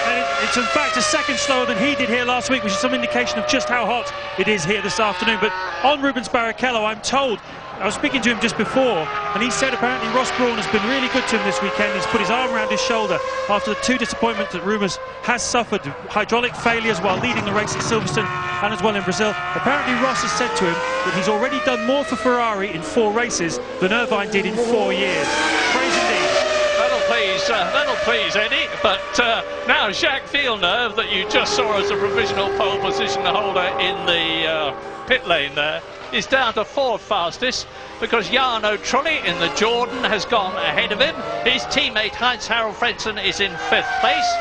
And it's in fact a second slower than he did here last week, which is some indication of just how hot it is here this afternoon. But on Rubens Barrichello, I'm told, I was speaking to him just before, and he said apparently Ross Brawn has been really good to him this weekend. He's put his arm around his shoulder after the 2 disappointments that Rubens has suffered, hydraulic failures while leading the race at Silverstone and as well in Brazil. Apparently Ross has said to him that he's already done more for Ferrari in 4 races than Irvine did in 4 years. Praise indeed. That'll please Eddie. But now Jacques Villeneuve, that you just saw as a provisional pole position holder in the pit lane there, is down to 4th fastest because Jarno Trulli in the Jordan has gone ahead of him. His teammate Heinz-Harald Frentzen is in 5th place.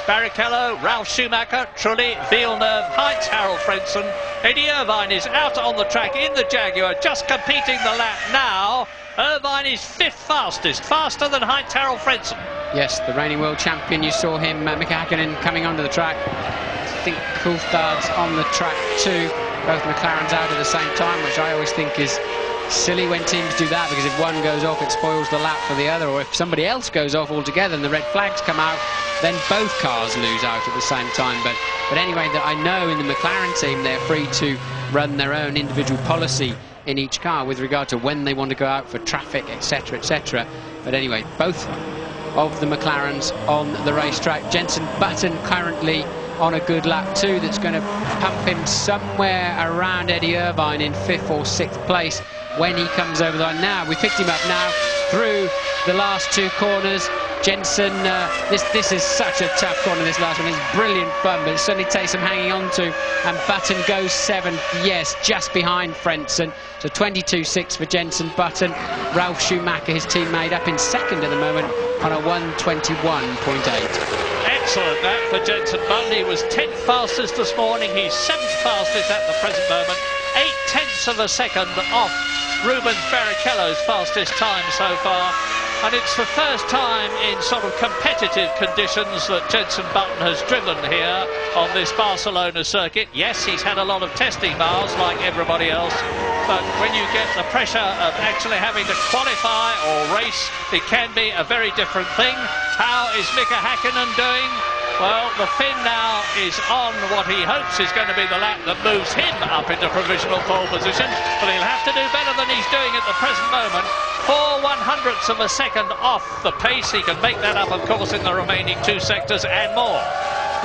Barrichello, Ralf Schumacher, Trulli, Villeneuve, Heinz-Harald Frentzen. Eddie Irvine is out on the track in the Jaguar, just completing the lap now. Irvine is 5th fastest, faster than Heinz-Harald Frentzen. Yes, the reigning world champion. You saw him, Mika Hakkinen, coming onto the track. I think Coulthard's on the track too. Both McLarens out at the same time, which I always think is silly when teams do that, because if one goes off, it spoils the lap for the other, or if somebody else goes off altogether and the red flags come out, then both cars lose out at the same time. But anyway, that I know in the McLaren team, they're free to run their own individual policy in each car with regard to when they want to go out for traffic, etc., etc. But anyway, both of the McLarens on the racetrack. Jenson Button currently on a good lap too, that's going to pump him somewhere around Eddie Irvine in 5th or 6th place when he comes over the line. Now, we picked him up now through the last 2 corners. Jenson, this is such a tough corner, this last one. It's brilliant fun, but it certainly takes some hanging on to. And Button goes 7th, yes, just behind Frentzen. So 22.6 for Jenson Button. Ralf Schumacher, his teammate, up in 2nd at the moment on a 1:21.8. Excellent that for Jenson Button. He was 10th fastest this morning. He's 7th fastest at the present moment. 0.8 of a second off Rubens Barrichello's fastest time so far. And it's the first time in sort of competitive conditions that Jenson Button has driven here on this Barcelona circuit. Yes, he's had a lot of testing miles like everybody else, but when you get the pressure of actually having to qualify or race, it can be a very different thing. How is Mika Häkkinen doing? Well, the Finn now is on what he hopes is going to be the lap that moves him up into provisional pole position, but he'll have to do better than he's doing at the present moment. 4/100ths of a second off the pace. He can make that up, of course, in the remaining 2 sectors and more.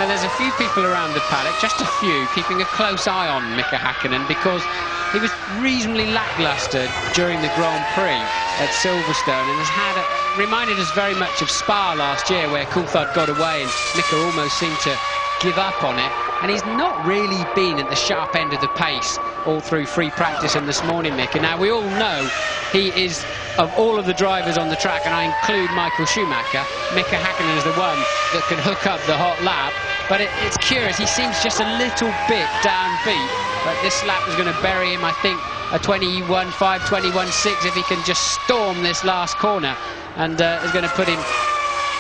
Now, there's a few people around the paddock, just a few, keeping a close eye on Mika Häkkinen, because he was reasonably lacklustre during the Grand Prix at Silverstone, and has had reminded us very much of Spa last year, where Coulthard got away and Mika almost seemed to give up on it. And he's not really been at the sharp end of the pace all through free practice and this morning, Mika. Now, we all know he is, of all of the drivers on the track, and I include Michael Schumacher, Mika Häkkinen is the one that can hook up the hot lap. But it's curious, he seems just a little bit downbeat. But this lap is going to bury him, I think, a 21.5, 21.6 if he can just storm this last corner. And is going to put him,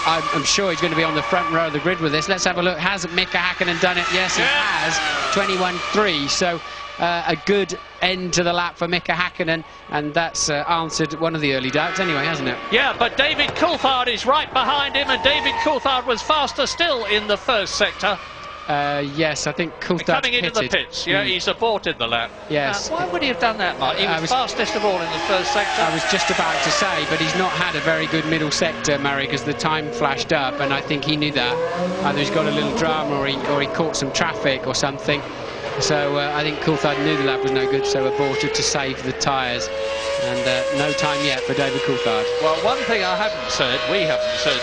I'm sure he's going to be on the front row of the grid with this. Let's have a look. Has Mika Häkkinen done it? Yes, he has. 21.3. So a good end to the lap for Mika Häkkinen, and that's answered one of the early doubts anyway, hasn't it? Yeah, but David Coulthard is right behind him, and David Coulthard was faster still in the 1st sector. Yes, I think Coulthard coming into the pits. Yeah, he's aborted the lap. Yes. Why would he have done that, Mark? He was fastest of all in the 1st sector. I was just about to say, but he's not had a very good middle sector, Murray, because the time flashed up, and I think he knew that. Either he's got a little drama, or he caught some traffic or something. So I think Coulthard knew the lap was no good, so aborted to save the tyres. And no time yet for David Coulthard. Well, one thing we haven't said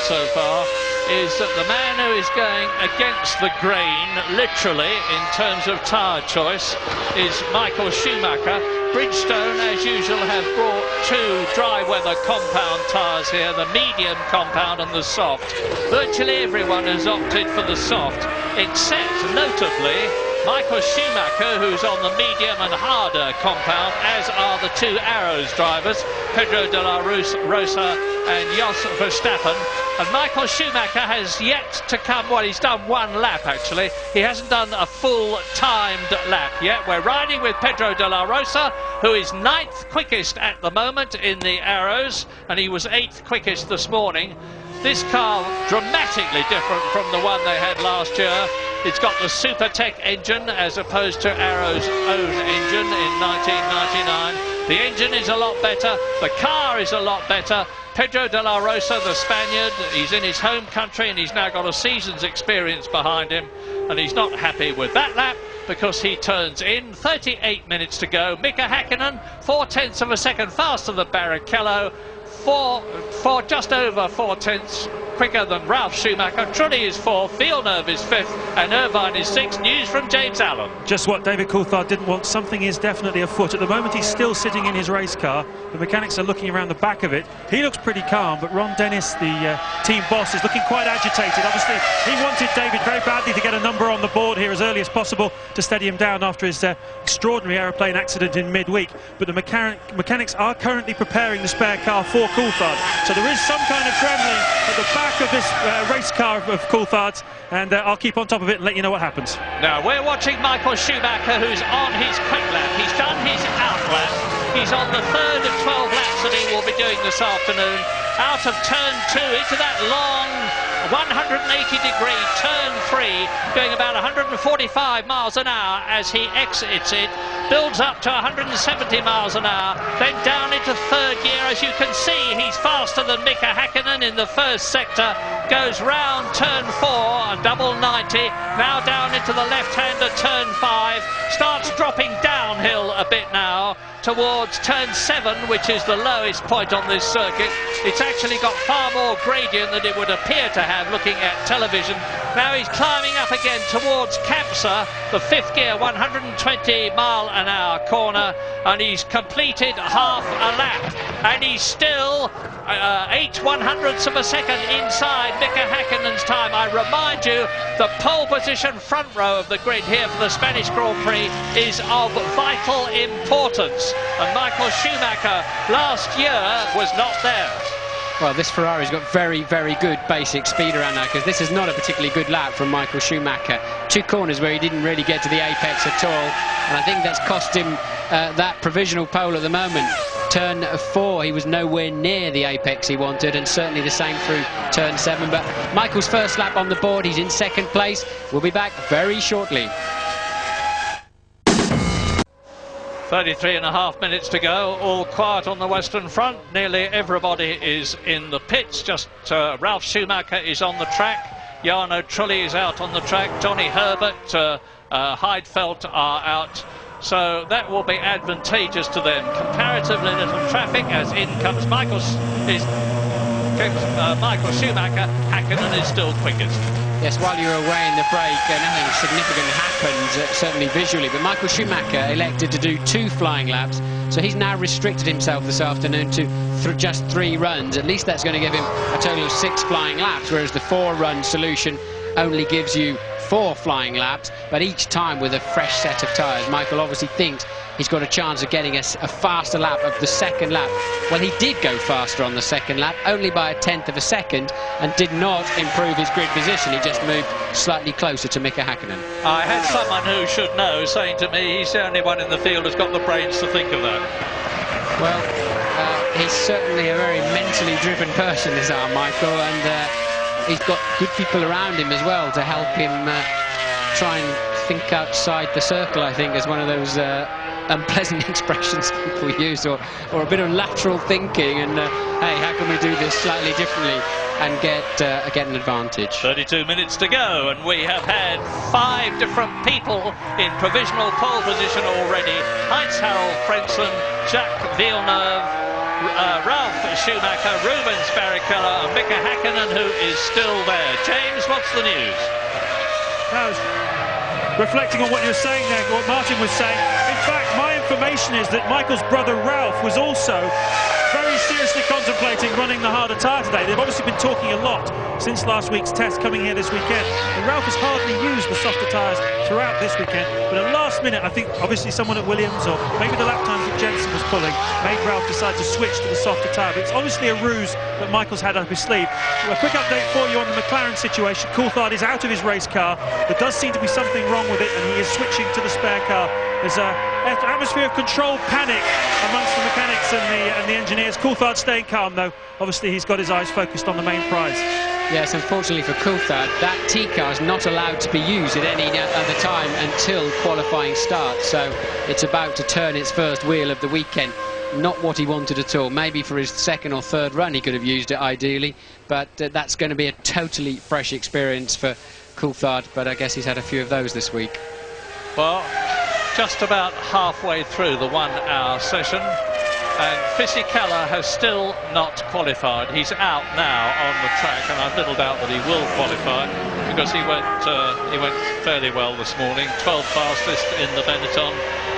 so far, is that the man who is going against the grain, literally, in terms of tyre choice, is Michael Schumacher. Bridgestone, as usual, have brought 2 dry weather compound tyres here, the medium compound and the soft. Virtually everyone has opted for the soft, except, notably, Michael Schumacher, who's on the medium and harder compound, as are the 2 Arrows drivers, Pedro de la Rosa and Jos Verstappen. And Michael Schumacher has yet to come, well, he's done 1 lap actually. He hasn't done a full timed lap yet. We're riding with Pedro de la Rosa, who is 9th quickest at the moment in the Arrows, and he was 8th quickest this morning. This car dramatically different from the one they had last year. It's got the Supertech engine as opposed to Arrow's own engine in 1999. The engine is a lot better, the car is a lot better. Pedro de la Rosa, the Spaniard, he's in his home country and he's now got a season's experience behind him, and he's not happy with that lap because he turns in. 38 minutes to go. Mika Häkkinen, 0.4 of a second faster than Barrichello, just over 0.4 quicker than Ralf Schumacher. Trulli is 4th, Villeneuve is 5th, and Irvine is 6th. News from James Allen. Just what David Coulthard didn't want. Something is definitely afoot. At the moment, he's still sitting in his race car. The mechanics are looking around the back of it. He looks pretty calm, but Ron Dennis, the team boss, is looking quite agitated. Obviously, he wanted David very badly to get a number on the board here as early as possible to steady him down after his extraordinary aeroplane accident in midweek. But the mechanics are currently preparing the spare car for Coulthard. So there is some kind of gremlin at the back of this race car of Coulthard's, and I'll keep on top of it and let you know what happens. Now we're watching Michael Schumacher, who's on his quick lap. He's done his out lap. He's on the third of 12 laps that he will be doing this afternoon. Out of turn 2 into that long 180-degree turn 3, doing about 145 miles an hour as he exits it, builds up to 170 miles an hour, then down into third gear. As you can see, he's faster than Mika Häkkinen in the first sector, goes round turn 4, a double 90, now down into the left-hander turn 5, starts dropping downhill a bit now towards turn 7, which is the lowest point on this circuit. It's actually got far more gradient than it would appear to have looking at television. Now he's climbing up again towards Kapsa, the 5th gear, 120 mile an hour corner, and he's completed half a lap, and he's still 8/100ths of a second inside Mika Häkkinen's time. I remind you, the pole position front row of the grid here for the Spanish Grand Prix is of vital importance, and Michael Schumacher last year was not there. Well, this Ferrari's got very, very good basic speed around now, because this is not a particularly good lap from Michael Schumacher. 2 corners where he didn't really get to the apex at all, and I think that's cost him that provisional pole at the moment. Turn 4, he was nowhere near the apex he wanted, and certainly the same through turn 7. But Michael's first lap on the board, he's in 2nd place. We'll be back very shortly. 33.5 minutes to go, all quiet on the Western Front. Nearly everybody is in the pits. Just Ralf Schumacher is on the track. Jarno Trulli is out on the track. Johnny Herbert, Heidfeld are out. So that will be advantageous to them. Comparatively little traffic as in comes Michael Schumacher. Häkkinen is still quickest. Yes, while you're away in the break, nothing significant happened, certainly visually, but Michael Schumacher elected to do 2 flying laps, so he's now restricted himself this afternoon to just 3 runs. At least that's going to give him a total of 6 flying laps, whereas the 4-run solution only gives you 4 flying laps, but each time with a fresh set of tyres. Michael obviously thinks he's got a chance of getting a faster lap of the 2nd lap. Well, he did go faster on the 2nd lap, only by 1/10 of a second, and did not improve his grid position. He just moved slightly closer to Mika Häkkinen. I had someone who should know saying to me he's the only one in the field who's got the brains to think of that. Well, he's certainly a very mentally driven person, is our Michael, and he's got good people around him as well to help him try and think outside the circle, I think, is one of those unpleasant expressions people use, or a bit of lateral thinking, and hey, how can we do this slightly differently and get an advantage? 32 minutes to go, and we have had 5 different people in provisional pole position already. Heinz-Harald Frentzen, Jacques Villeneuve, Ralf Schumacher, Rubens Barrichello and Mika Häkkinen, who is still there. James, what's the news? Reflecting on what you were saying there, what Martin was saying, in fact, my information is that Michael's brother Ralf was also very seriously contemplating running the harder tyre today. They've obviously been talking a lot since last week's test coming here this weekend, and Ralf has hardly used the softer tyres throughout this weekend, but at last minute I think obviously someone at Williams, or maybe the lap times that Jensen was pulling, made Ralf decide to switch to the softer tyre. But it's obviously a ruse that Michael's had up his sleeve. A quick update for you on the McLaren situation. Coulthard is out of his race car. There does seem to be something wrong with it, and he is switching to the spare car. There's an atmosphere of controlled panic amongst the mechanics and the engineers. Coulthard staying calm, though. Obviously, he's got his eyes focused on the main prize. Yes, unfortunately for Coulthard, that T-car is not allowed to be used at any other time until qualifying starts. So it's about to turn its first wheel of the weekend. Not what he wanted at all. Maybe for his 2nd or 3rd run he could have used it ideally, but that's going to be a totally fresh experience for Coulthard, but I guess he's had a few of those this week. Well, just about halfway through the 1-hour session, and Fisichella has still not qualified. He's out now on the track, and I've little doubt that he will qualify, because he went fairly well this morning. 12th fastest in the Benetton,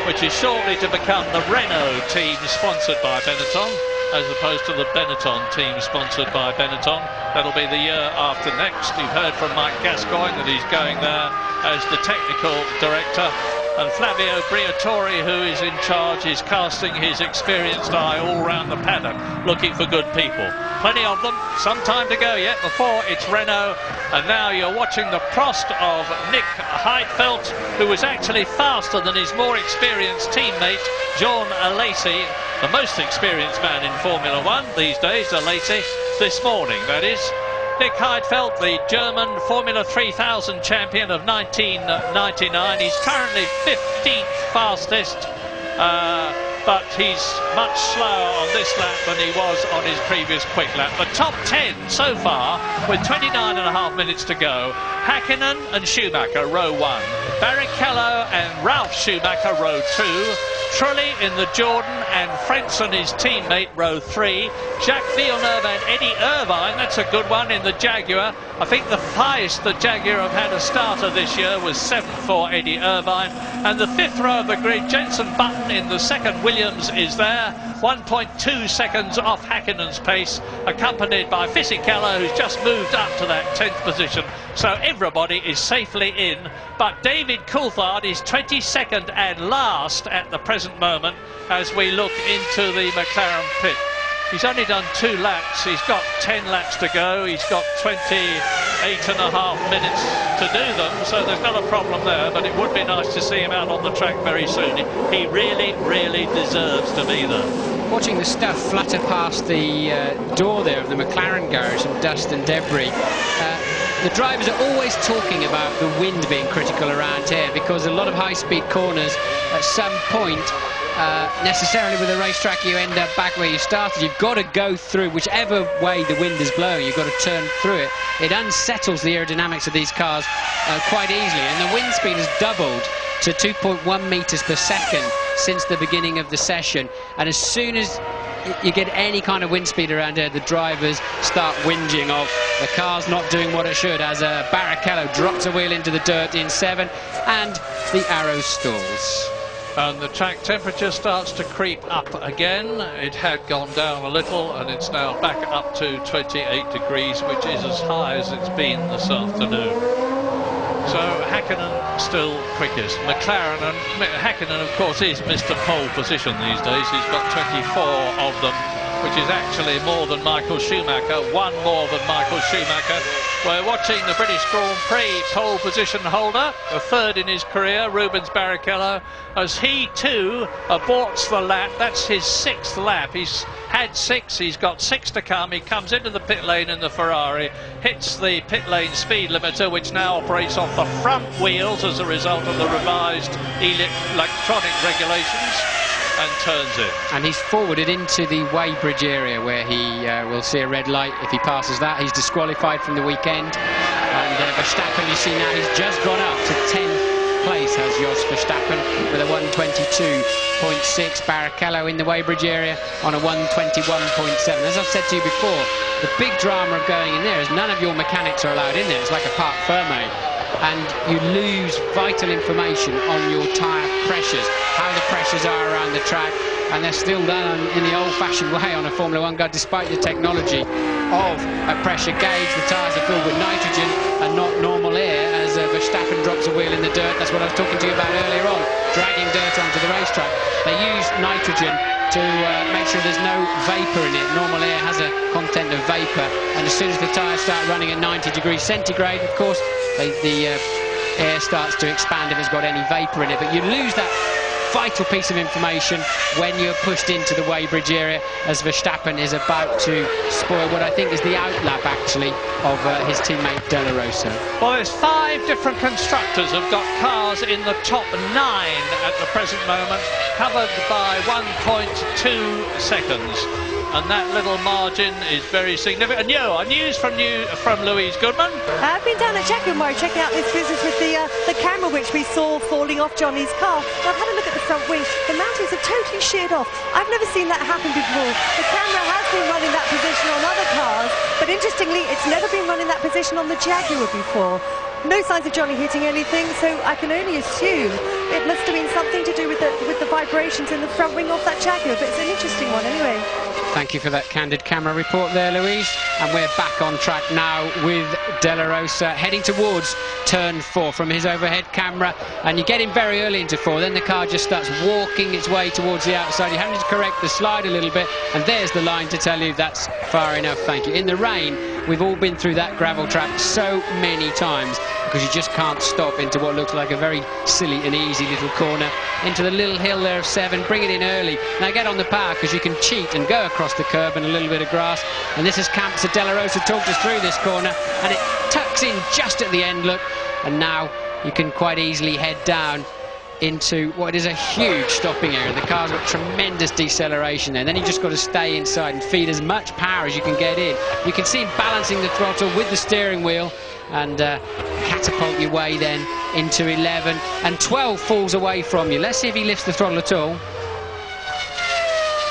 which is shortly to become the Renault team sponsored by Benetton, as opposed to the Benetton team sponsored by Benetton. That'll be the year after next. You've heard from Mike Gascoigne that he's going there as the technical director. And Flavio Briatore, who is in charge, is casting his experienced eye all round the paddock, looking for good people. Plenty of them, some time to go yet before it's Renault. And now you're watching the Prost of Nick Heidfeld, who was actually faster than his more experienced teammate, John Alesi, the most experienced man in Formula One these days, Alesi, this morning, that is. Nick Heidfeld, the German Formula 3000 champion of 1999. He's currently 15th fastest, but he's much slower on this lap than he was on his previous quick lap. The top 10 so far, with 29.5 minutes to go. Häkkinen and Schumacher, row 1. Barrichello and Ralf Schumacher, row 2. Trulli in the Jordan and Frentzen, his teammate, row 3. Jacques Villeneuve and Eddie Irvine, that's a good one, in the Jaguar. I think the highest the Jaguar have had a starter this year was 7th for Eddie Irvine. And the 5th row of the grid, Jenson Button in the 2nd Williams is there, 1.2 seconds off Häkkinen's pace, accompanied by Fisichella, who's just moved up to that 10th position. So everybody is safely in, but David Coulthard is 22nd and last at the present moment as we look into the McLaren pit. He's only done 2 laps, he's got 10 laps to go, he's got 28.5 minutes to do them, so there's not a problem there, but it would be nice to see him out on the track very soon. He really, really deserves to be there. Watching the stuff flutter past the door there of the McLaren garage and dust and debris, the drivers are always talking about the wind being critical around here, because a lot of high-speed corners at some point, necessarily with a racetrack, you end up back where you started. You've got to go through whichever way the wind is blowing. You've got to turn through it. It unsettles the aerodynamics of these cars quite easily, and the wind speed has doubled to 2.1 meters per second since the beginning of the session. And as soon as you get any kind of wind speed around here, the drivers start whinging of the car's not doing what it should, as Barrichello drops a wheel into the dirt in 7 and the arrow stalls. And the track temperature starts to creep up again. It had gone down a little and it's now back up to 28 degrees, which is as high as it's been this afternoon. So Häkkinen still quickest. McLaren, and Häkkinen of course is Mr. Pole position these days. He's got 24 of them, which is actually more than Michael Schumacher, 1 more than Michael Schumacher. We're watching the British Grand Prix pole position holder, the 3rd in his career, Rubens Barrichello, as he too aborts the lap. That's his 6th lap. He's had 6, he's got 6 to come. He comes into the pit lane in the Ferrari, hits the pit lane speed limiter, which now operates off the front wheels as a result of the revised electronic regulations, and turns in. And he's forwarded into the weighbridge area where he will see a red light. If he passes that, he's disqualified from the weekend. And Verstappen, you see now, he's just gone up to 10th place, has Jos Verstappen, with a 122.6. Barrichello in the weighbridge area on a 121.7. As I've said to you before, the big drama of going in there is none of your mechanics are allowed in there. It's like a parc fermé. And you lose vital information on your tyre pressures, how the pressures are around the track, and they're still done in the old-fashioned way on a Formula 1 car, despite the technology of a pressure gauge. The tyres are filled with nitrogen and not normal air, as Verstappen drops a wheel in the dirt. That's what I was talking to you about earlier on, dragging dirt onto the racetrack. They use nitrogen to make sure there's no vapour in it. Normal air has a content of vapour, and as soon as the tyres start running at 90 degrees centigrade, of course, the air starts to expand if it's got any vapour in it. But you lose that vital piece of information when you're pushed into the weighbridge area, as Verstappen is about to spoil what I think is the outlap, actually, of his teammate De La Rosa. Well, there's 5 different constructors who've got cars in the top 9 at the present moment, covered by 1.2 seconds. And that little margin is very significant. And news from Louise Goodman. I've been down at Jaguar checking out this business with the camera which we saw falling off Johnny's car. I've had a look at the front wing. The mountings are totally sheared off. I've never seen that happen before. The camera has been running that position on other cars, but interestingly, it's never been running that position on the Jaguar before. No signs of Johnny hitting anything, so I can only assume it must have been something to do with the vibrations in the front wing off that Jaguar, but it's an interesting one anyway. Thank you for that candid camera report there, Louise. And we're back on track now with De La Rosa heading towards turn 4 from his overhead camera. And you get him very early into 4, then the car just starts walking its way towards the outside. You're having to correct the slide a little bit, and there's the line to tell you that's far enough, thank you. In the rain, we've all been through that gravel trap so many times, because you just can't stop into what looks like a very silly and easy little corner, into the little hill there of 7, bring it in early. Now get on the power, because you can cheat and go across the curb and a little bit of grass. And this is Camps. De La Rosa talked us through this corner, and it tucks in just at the end, look. And now you can quite easily head down into what is a huge stopping area. The car's got tremendous deceleration there, and then you've just got to stay inside and feed as much power as you can get in. You can see him balancing the throttle with the steering wheel and catapult your way then into 11, and 12 falls away from you. Let's see if he lifts the throttle at all.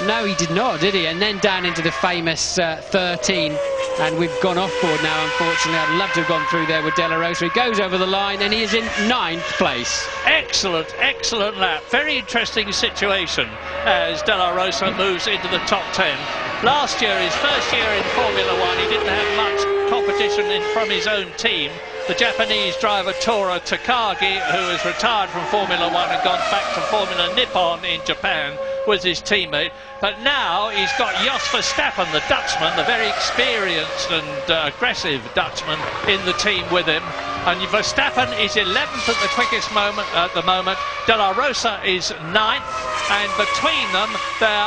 No, he did not, did he? And then down into the famous 13, and we've gone off board now, unfortunately. I'd love to have gone through there with De La Rosa. He goes over the line, and he is in 9th place. Excellent, excellent lap. Very interesting situation as De La Rosa moves into the top 10. Last year, his first year in Formula 1, he didn't have much competition from his own team. The Japanese driver Tora Takagi, who has retired from Formula 1 and gone back to Formula Nippon in Japan, was his teammate. But now he's got Jos Verstappen, the Dutchman, the very experienced and aggressive Dutchman, in the team with him. And Verstappen is 11th at the quickest moment at the moment. De La Rosa is 9th, and between them there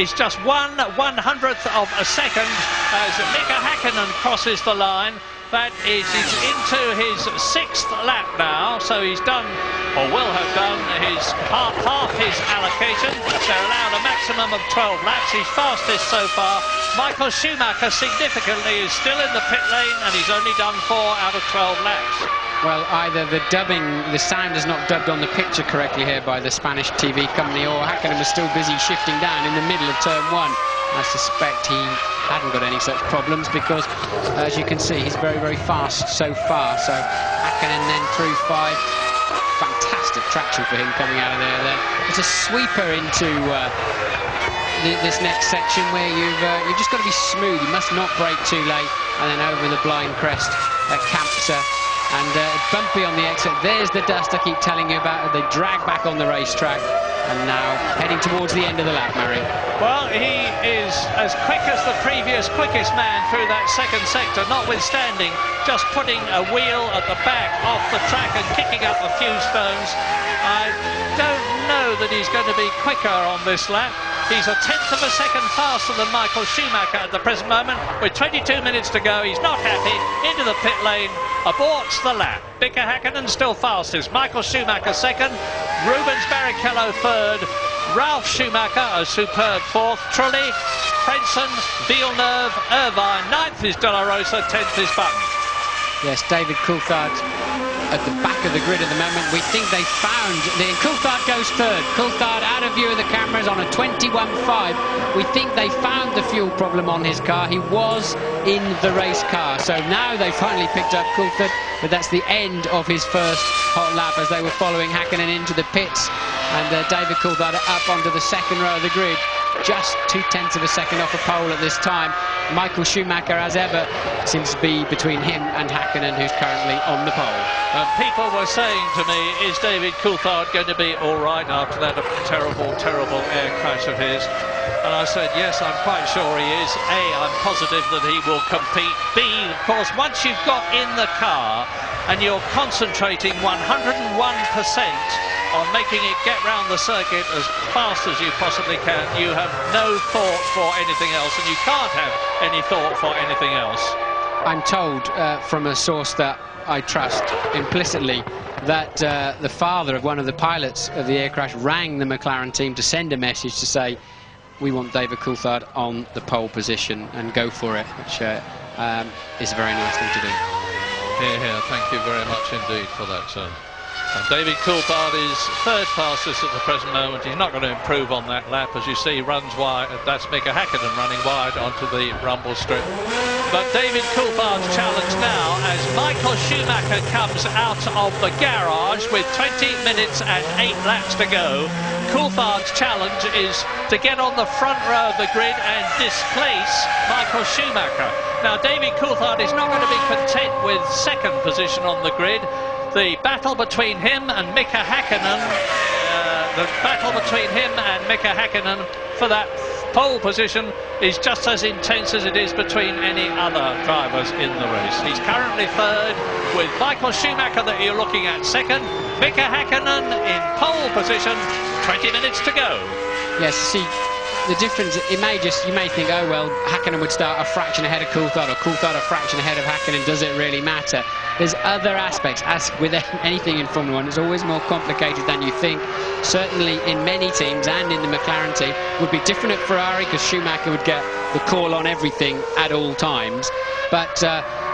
is just 1/100th of a second as Mika Häkkinen crosses the line. That is, he's into his 6th lap now, so he's done, or will have done, his half his allocation. They're allowed a maximum of 12 laps. He's fastest so far. Michael Schumacher significantly is still in the pit lane, and he's only done 4 out of 12 laps. Well, either the sound is not dubbed on the picture correctly here by the Spanish TV company, or Häkkinen was still busy shifting down in the middle of turn 1. I suspect he hadn't got any such problems, because as you can see, he's very, very fast so far. So Häkkinen then through 5. Fantastic traction for him coming out of there then. It's a sweeper into this next section where you've just got to be smooth. You must not brake too late, and then over the blind crest at Campsa. And bumpy on the exit. There's the dust I keep telling you about. They drag back on the racetrack, and now heading towards the end of the lap, Murray. Well, he is as quick as the previous quickest man through that second sector, notwithstanding just putting a wheel at the back off the track and kicking up a few stones. I don't know that he's going to be quicker on this lap. He's a 1/10 of a second faster than Michael Schumacher at the present moment. With 22 minutes to go, he's not happy. Into the pit lane, aborts the lap. Mika Häkkinen still fastest. Michael Schumacher second. Rubens Barrichello third. Ralf Schumacher a superb 4th. Trulli, Frentzen, Villeneuve, Irvine. 9th is De La Rosa. 10th is Button. Yes, David Coulthard at the back of the grid at the moment. We think they found... Coulthard goes 3rd. Coulthard out of view of the cameras on a 21.5. We think they found the fuel problem on his car. He was in the race car. So now they finally picked up Coulthard, but that's the end of his first hot lap as they were following Häkkinen into the pits. And David Coulthard up onto the 2nd row of the grid. Just 0.2 of a second off a pole at this time. Michael Schumacher, as ever, seems to be between him and Häkkinen, who's currently on the pole. People were saying to me, is David Coulthard going to be all right after that terrible, terrible air crash of his? And I said, yes, I'm quite sure he is. A, I'm positive that he will compete. B, of course, once you've got in the car and you're concentrating 101% on making it get round the circuit as fast as you possibly can, you have no thought for anything else, and you can't have any thought for anything else. I'm told from a source that I trust implicitly that the father of one of the pilots of the air crash rang the McLaren team to send a message to say, we want David Coulthard on the pole position and go for it, which is a very nice thing to do. Here, thank you very much indeed for that, sir. And David Coulthard is third fastest at the present moment. He's not going to improve on that lap. As you see, runs wide. That's Mika Häkkinen running wide onto the rumble strip. But David Coulthard's challenge now, as Michael Schumacher comes out of the garage with 20 minutes and 8 laps to go. Coulthard's challenge is to get on the front row of the grid and displace Michael Schumacher. Now, David Coulthard is not going to be content with second position on the grid. The battle between him and Mika Häkkinen, for that pole position is just as intense as it is between any other drivers in the race. He's currently third, with Michael Schumacher that you're looking at second, Mika Häkkinen in pole position, 20 minutes to go. Yes, see, the difference, you may think, oh well, Häkkinen would start a fraction ahead of Coulthard, or Coulthard a fraction ahead of Häkkinen, does it really matter? There's other aspects, as with anything in Formula 1, it's always more complicated than you think. Certainly in many teams, and in the McLaren team, would be different at Ferrari, because Schumacher would get the call on everything at all times. But,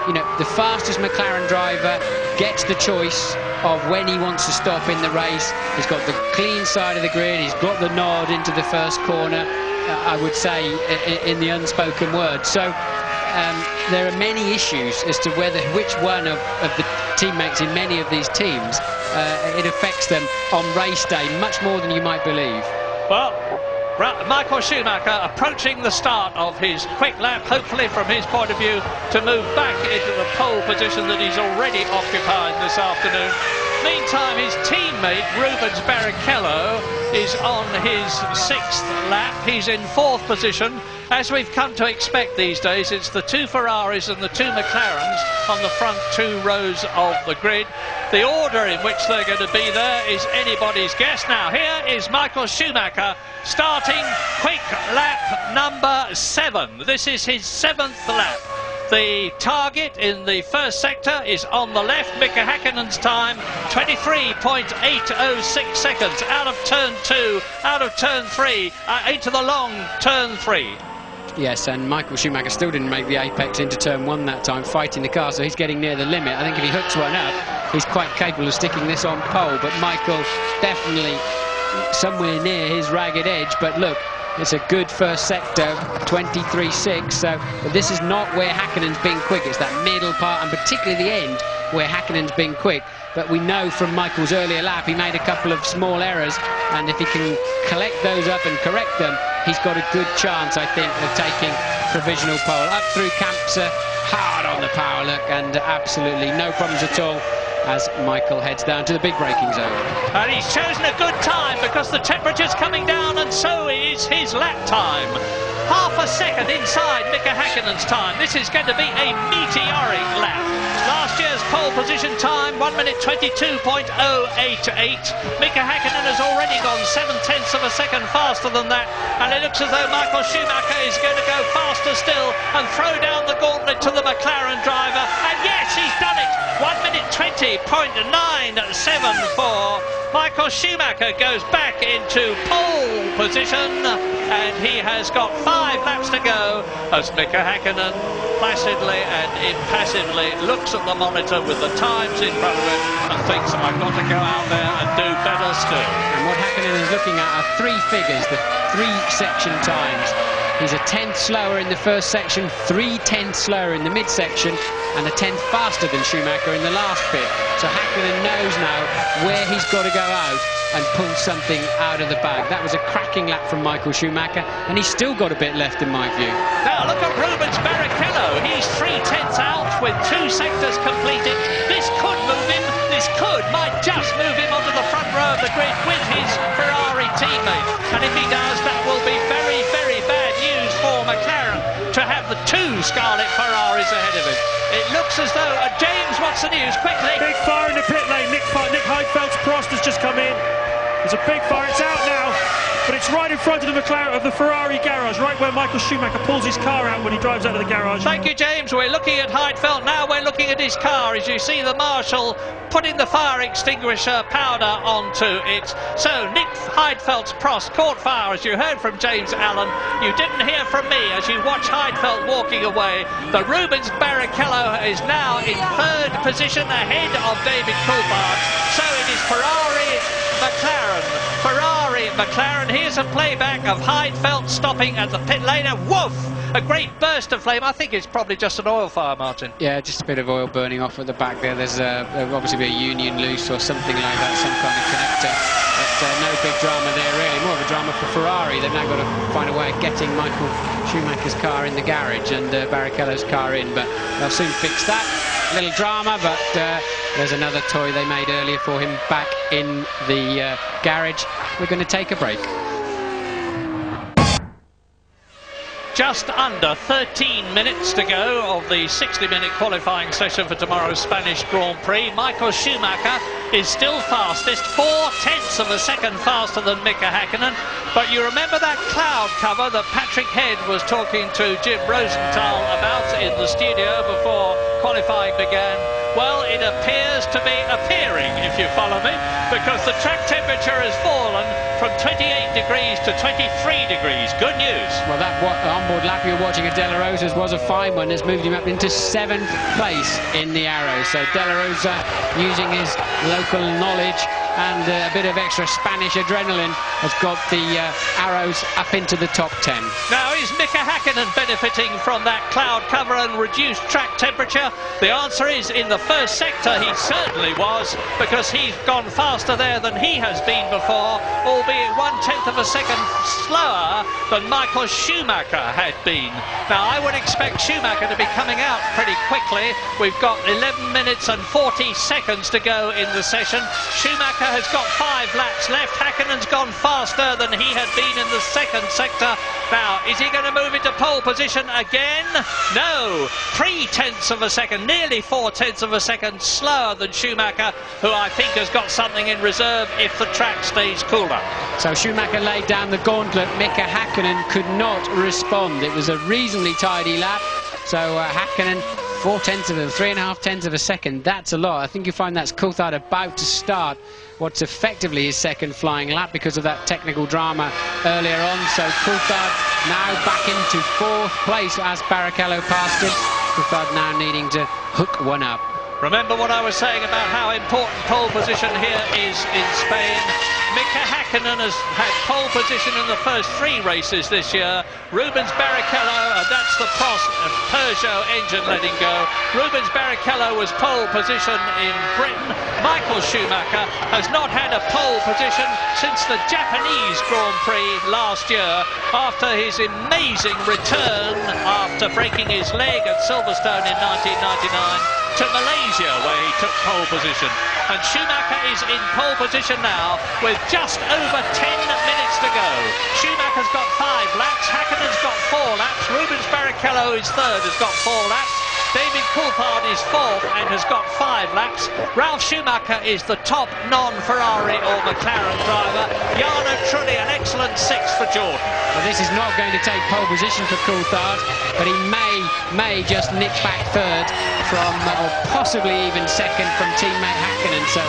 you know, the fastest McLaren driver gets the choice of when he wants to stop in the race. He's got the clean side of the grid, he's got the nod into the first corner, I would say, in the unspoken word. So there are many issues as to which one of the teammates in many of these teams it affects them on race day much more than you might believe. Well, Michael Schumacher approaching the start of his quick lap, hopefully from his point of view to move back into the pole position that he's already occupied this afternoon. Meantime, his teammate Rubens Barrichello is on his 6th lap. He's in 4th position. As we've come to expect these days, it's the 2 Ferraris and the 2 McLarens on the front 2 rows of the grid. The order in which they're going to be there is anybody's guess. Now, here is Michael Schumacher starting quick lap number 7. This is his 7th lap. The target in the first sector is on the left. Mika Häkkinen's time, 23.806 seconds out of turn 2, out of turn 3, into the long turn 3. Yes, and Michael Schumacher still didn't make the apex into turn 1 that time, fighting the car, so he's getting near the limit. I think if he hooks one up, he's quite capable of sticking this on pole, but Michael definitely somewhere near his ragged edge. But look, it's a good first sector, 23.6, so but this is not where Häkkinen's been quick. It's that middle part, and particularly the end, where Häkkinen's been quick. But we know from Michael's earlier lap, he made a couple of small errors, and if he can collect those up and correct them, he's got a good chance, I think, of taking provisional pole. Up through Kampse, hard on the power look, and absolutely no problems at all as Michael heads down to the big braking zone. And he's chosen a good time because the temperature's coming down, and so is his lap time. Half a second inside Mika Häkkinen's time. This is going to be a meteoric lap. Last year's pole position time, 1 minute 22.088. Mika Häkkinen has already gone 7/10 of a second faster than that, and it looks as though Michael Schumacher is going to go faster still and throw down the gauntlet to the McLaren driver. And yes, he's done it. 1 minute 20.974. Michael Schumacher goes back into pole position, and he has got 5 laps to go as Mika Häkkinen placidly and impassively looks at the monitor with the times in front of him and thinks, I've got to go out there and do better still. And what Häkkinen is looking at are 3 figures, the 3 section times. He's a 10th slower in the first section, 3/10 slower in the midsection, and a 10th faster than Schumacher in the last bit. So Häkkinen knows now where he's got to go out and pull something out of the bag. That was a cracking lap from Michael Schumacher, and he's still got a bit left in my view. Now look at Rubens Barrichello. He's 3/10 out with 2 sectors completed. This could move him. This might just move him onto the front row of the grid with his Ferrari teammate. And if he does, that will be very, very bad news for McLaren to have the 2 Scarlet Ferraris ahead of him. It looks as though James wants the news quickly. Big fire in the pit lane. Nick Heidfeld's Prost has just come in. There's a big fire. It's out now. but it's right in front of the Ferrari garage, right where Michael Schumacher pulls his car out when he drives out of the garage. Thank you, James. We're looking at Heidfeld now. We're looking at his car as you see the marshal putting the fire extinguisher powder onto it. So Nick Heidfeld's Prost caught fire, as you heard from James Allen. You didn't hear from me as you watch Heidfeld walking away. The Rubens Barrichello is now in third position ahead of David Coulthard. So it is Ferrari McLaren. Here's a playback of Heidfeld stopping at the pit lane, and woof! A great burst of flame. I think it's probably just an oil fire, Martin. Yeah, just a bit of oil burning off at the back there. There's obviously a union loose or something like that, some kind of connector. But no big drama there, really. More of a drama for Ferrari. They've now got to find a way of getting Michael Schumacher's car in the garage and Barrichello's car in, but they'll soon fix that. A little drama, but there's another toy they made earlier for him back in the garage. We're going to take a break. Just under 13 minutes to go of the 60-minute qualifying session for tomorrow's Spanish Grand Prix. Michael Schumacher is still fastest, 0.4 of a second faster than Mika Häkkinen. But you remember that cloud cover that Patrick Head was talking to Jim Rosenthal about in the studio before qualifying began? Well, it appears to be appearing, if you follow me, because the track temperature has fallen from 28 degrees to 23 degrees. Good news. Well, that onboard lap you were watching at De La Rosa's was a fine one. It's moved him up into 7th place in the Arrows. So De La Rosa, using his local knowledge and a bit of extra Spanish adrenaline, has got the Arrows up into the top 10. Now, is Mika Häkkinen benefiting from that cloud cover and reduced track temperature? The answer is, in the first sector he certainly was, because he's gone faster there than he has been before, albeit 1/10 of a second slower than Michael Schumacher had been. Now, I would expect Schumacher to be coming out pretty quickly. We've got 11 minutes and 40 seconds to go in the session. Schumacher has got 5 laps left. Häkkinen's gone faster than he had been in the second sector. Now, is he going to move into pole position again? No. 3/10 of a second, nearly 4/10 of a second slower than Schumacher, who I think has got something in reserve if the track stays cooler. So Schumacher laid down the gauntlet. Mika Häkkinen could not respond. It was a reasonably tidy lap. So Häkkinen, 3.5 of a second. That's a lot. I think you find that's Coulthard about to start what's effectively his second flying lap because of that technical drama earlier on. So Coulthard now back into 4th place as Barrichello passed him. Coulthard now needing to hook one up. Remember what I was saying about how important pole position here is in Spain. Mika Häkkinen has had pole position in the first 3 races this year. Rubens Barrichello, and that's the Prost and Peugeot engine letting go. Rubens Barrichello was pole position in Britain. Michael Schumacher has not had a pole position since the Japanese Grand Prix last year, after his amazing return after breaking his leg at Silverstone in 1999 to Malaysia, where he took pole position. And Schumacher is in pole position now with just over 10 minutes to go. Schumacher's got 5 laps, Häkkinen's got 4 laps, Rubens Barrichello is 3rd, has got 4 laps. David Coulthard is 4th and has got 5 laps. Ralf Schumacher is the top non-Ferrari or McLaren driver. Jarno Trulli, an excellent 6th for Jordan. Well, this is not going to take pole position for Coulthard, but he may just nick back 3rd from, or possibly even 2nd from teammate Häkkinen. So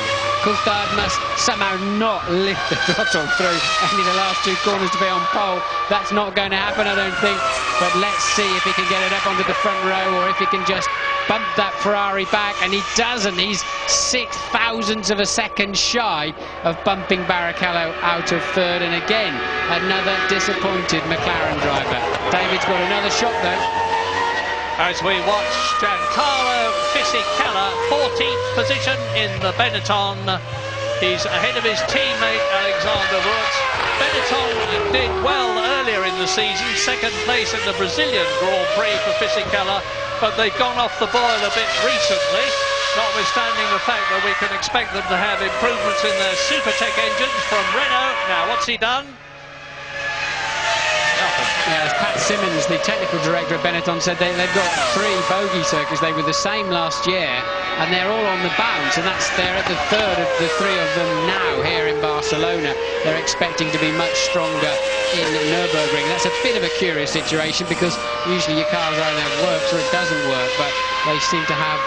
Coulthard must somehow not lift the throttle through any of the last 2 corners to be on pole. That's not going to happen, I don't think. But let's see if he can get it up onto the front row, or if he can just bump that Ferrari back. And he doesn't. He's 6/1000 of a second shy of bumping Barrichello out of 3rd. And again, another disappointed McLaren driver. David's got another shot though. As we watch Giancarlo Fisichella, 14th position in the Benetton. He's ahead of his teammate Alexander Wurz. Benetton did well earlier in the season, 2nd place in the Brazilian Grand Prix for Fisichella, but they've gone off the boil a bit recently, notwithstanding the fact that we can expect them to have improvements in their Supertech engines from Renault. Now, what's he done? Nothing. Yeah, Simmons, the technical director of Benetton, said they've got 3 bogey circuits. They were the same last year, and they're all on the bounce, and they're at the 3rd of the 3 of them now here in Barcelona. They're expecting to be much stronger in Nürburgring. That's a bit of a curious situation, because usually your cars either works or it doesn't work, but they seem to have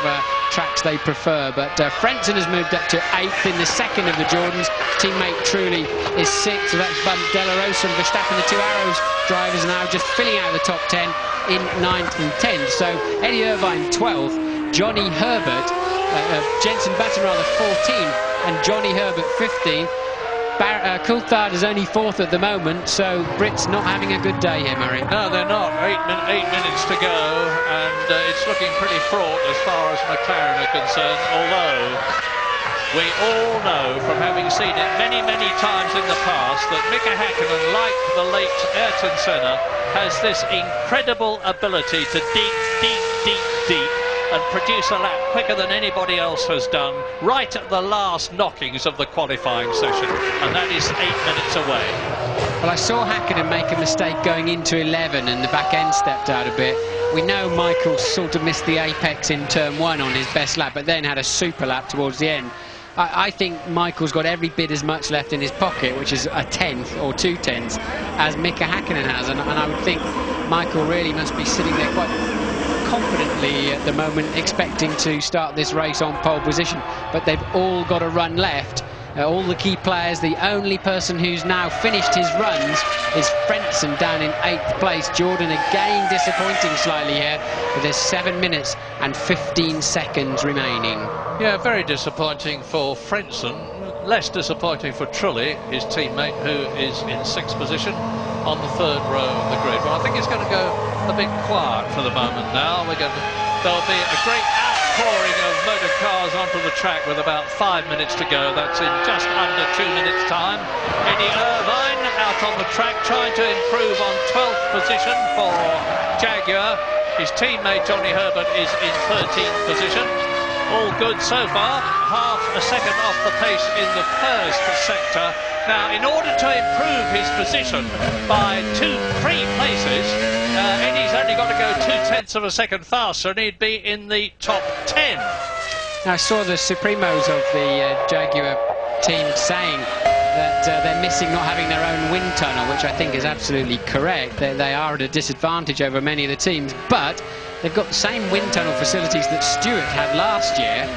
tracks they prefer. But Frentzen has moved up to 8th in the second of the Jordans. Teammate Trulli is 6th, so that's bumped De La Rosa and Verstappen, the 2 Arrows drivers, now just filling out the top 10 in 9th and 10th. So Eddie Irvine 12th, Johnny Herbert, Jensen Button rather 14th, and Johnny Herbert 15th. Coulthard is only 4th at the moment, so Brits not having a good day here, Murray. No, they're not. 8 minutes to go, and it's looking pretty fraught as far as McLaren are concerned, although we all know from having seen it many, many times in the past that Mika Häkkinen, like the late Ayrton Senna, has this incredible ability to deep and produce a lap quicker than anybody else has done, right at the last knockings of the qualifying session, and that is 8 minutes away. Well, I saw Häkkinen make a mistake going into 11, and the back end stepped out a bit. We know Michael sort of missed the apex in turn 1 on his best lap, but then had a super lap towards the end. I think Michael's got every bit as much left in his pocket, which is a 10th or 2 tenths, as Mika Häkkinen has, and I would think Michael really must be sitting there quite confidently at the moment, expecting to start this race on pole position, but they've all got a run left. All the key players. The only person who's now finished his runs is Frentzen down in 8th place. Jordan again disappointing slightly here, but there's 7 minutes and 15 seconds remaining. Yeah, very disappointing for Frentzen. Less disappointing for Trulli, his teammate, who is in 6th position on the 3rd row of the grid. But I think it's going to go a bit quiet for the moment now. There'll be a great outpouring of motor cars onto the track with about 5 minutes to go. That's in just under 2 minutes' time. Eddie Irvine out on the track trying to improve on 12th position for Jaguar. His teammate Johnny Herbert is in 13th position. All good so far, half a second off the pace in the first sector. Now, in order to improve his position by 3 places, Eddie's only got to go 2/10 of a second faster, and he'd be in the top 10. Now, I saw the Supremos of the Jaguar team saying that they're missing not having their own wind tunnel, which I think is absolutely correct. They are at a disadvantage over many of the teams, but they've got the same wind tunnel facilities that Stewart had last year,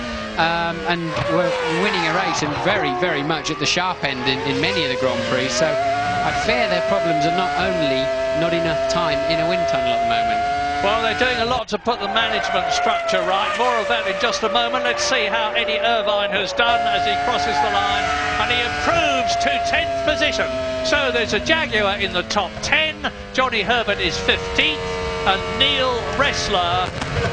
and were winning a race, and very, very much at the sharp end in many of the Grand Prix. So I fear their problems are not only not enough time in a wind tunnel at the moment. Well, they're doing a lot to put the management structure right. More of that in just a moment. Let's see how Eddie Irvine has done as he crosses the line, and he improves to 10th position. So there's a Jaguar in the top 10. Johnny Herbert is 15th. And Neil Ressler,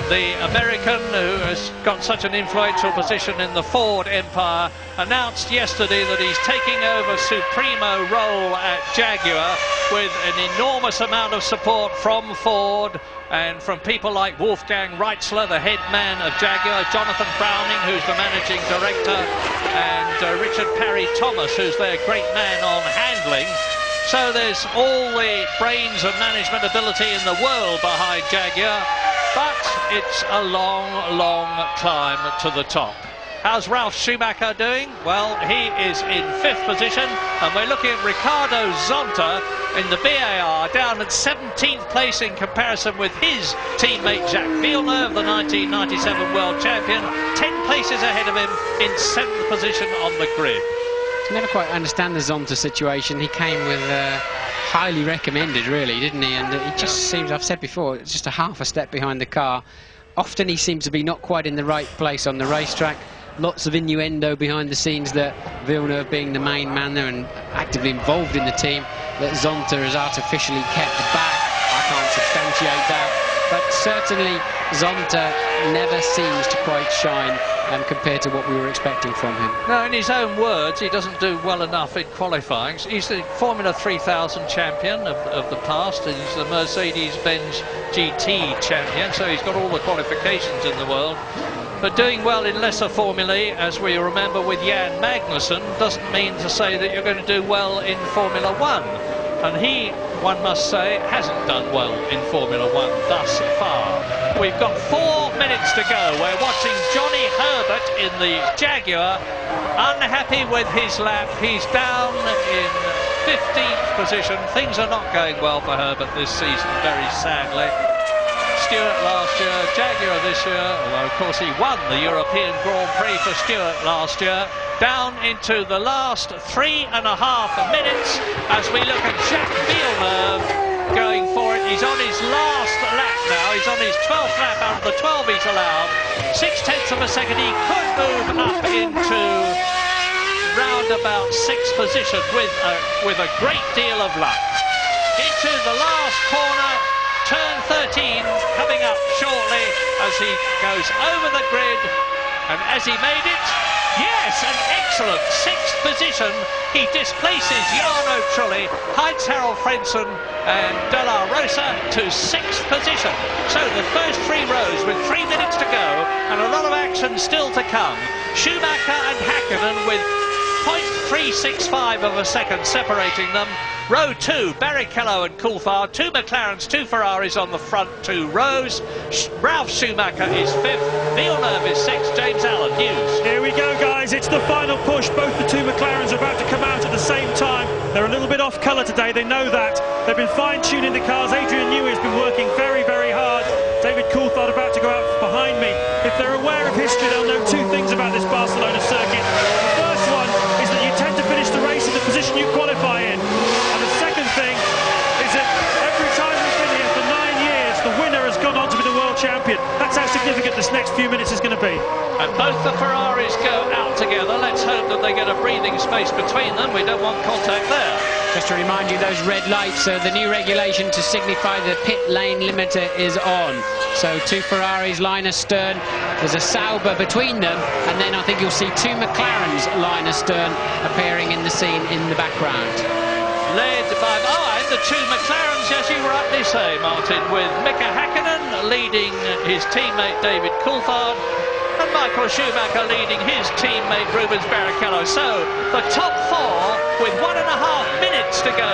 the American who has got such an influential position in the Ford empire, announced yesterday that he's taking over Supremo role at Jaguar with an enormous amount of support from Ford and from people like Wolfgang Reitzler, the head man of Jaguar, Jonathan Browning, who's the managing director, and Richard Parry Thomas, who's their great man on handling. So there's all the brains and management ability in the world behind Jaguar, but it's a long, long climb to the top. How's Ralf Schumacher doing? Well, he is in 5th position, and we're looking at Ricardo Zonta in the BAR down at 17th place in comparison with his teammate Jacques Villeneuve, the 1997 world champion, 10 places ahead of him in 7th position on the grid. Never quite understand the Zonta situation. He came with highly recommended, really, didn't he? And he just seems, I've said before, it's just a half a step behind the car. Often he seems to be not quite in the right place on the racetrack. Lots of innuendo behind the scenes that Villeneuve, being the main man there and actively involved in the team, that Zonta is artificially kept back. I can't substantiate that. But certainly Zonta never seems to quite shine compared to what we were expecting from him. No, in his own words, he doesn't do well enough in qualifying. He's the Formula 3000 champion of the past, and he's the Mercedes-Benz GT champion, so he's got all the qualifications in the world. But doing well in lesser formulae, as we remember with Jan Magnussen, doesn't mean to say that you're going to do well in Formula 1. And he one must say, hasn't done well in Formula One thus far. We've got 4 minutes to go. We're watching Johnny Herbert in the Jaguar, unhappy with his lap. He's down in 15th position. Things are not going well for Herbert this season, very sadly. Stewart last year, Jaguar this year, although of course he won the European Grand Prix for Stewart last year. Down into the last 3.5 minutes as we look at Jacques Villeneuve going for it. He's on his last lap now. He's on his 12th lap out of the 12 he's allowed. 0.6 of a second. He could move up into round about 6th position with a great deal of luck. Into the last corner. Turn 13 coming up shortly as he goes over the grid, and as he made it, yes, an excellent 6th position. He displaces Jarno Trulli, Heinz-Harald Frentzen and De La Rosa to 6th position. So the first 3 rows with 3 minutes to go and a lot of action still to come. Schumacher and Häkkinen with 0.365 of a second separating them. Row 2, Barrichello and Coulthard, 2 McLarens, 2 Ferraris on the front 2 rows. Ralf Schumacher is 5th, Villeneuve is 6th, James Allen, News. Here we go, guys, it's the final push. Both the 2 McLarens are about to come out at the same time. They're a little bit off colour today, they know that. They've been fine-tuning the cars. Adrian Newey has been working very, very hard. David Coulthard about to go out behind me. If they're aware of history, they'll know 2 things about this Barcelona circuit. The first one is that you tend to finish the race in the position you qualify in. And the second thing is that every time we've been here for 9 years, the winner has gone on to be the world champion. That's how significant this next few minutes is going to be. And both the Ferraris go out together. Let's hope that they get a breathing space between them. We don't want contact there. Just to remind you, those red lights are the new regulation to signify the pit lane limiter is on. So 2 Ferraris line astern, there's a Sauber between them, and then I think you'll see 2 McLarens line astern appearing in the scene in the background. Led by, and the 2 McLarens, as you rightly say, Martin, with Mika Häkkinen leading his teammate David Coulthard, and Michael Schumacher leading his teammate Rubens Barrichello. So the top 4 with 1.5 minutes to go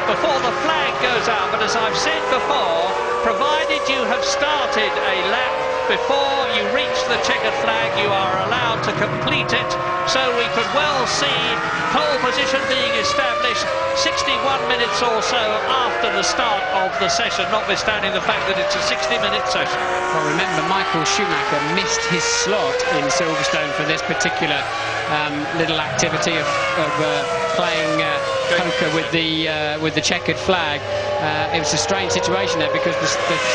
before the flag goes out. But as I've said before, provided you have started a lap before you reach the checkered flag, you are allowed to complete it. So we could well see pole position being established 61 minutes or so after the start of the session, notwithstanding the fact that it's a 60-minute session. Well, remember, Michael Schumacher missed his slot in Silverstone for this particular little activity of playing poker with the checkered flag. It was a strange situation there because the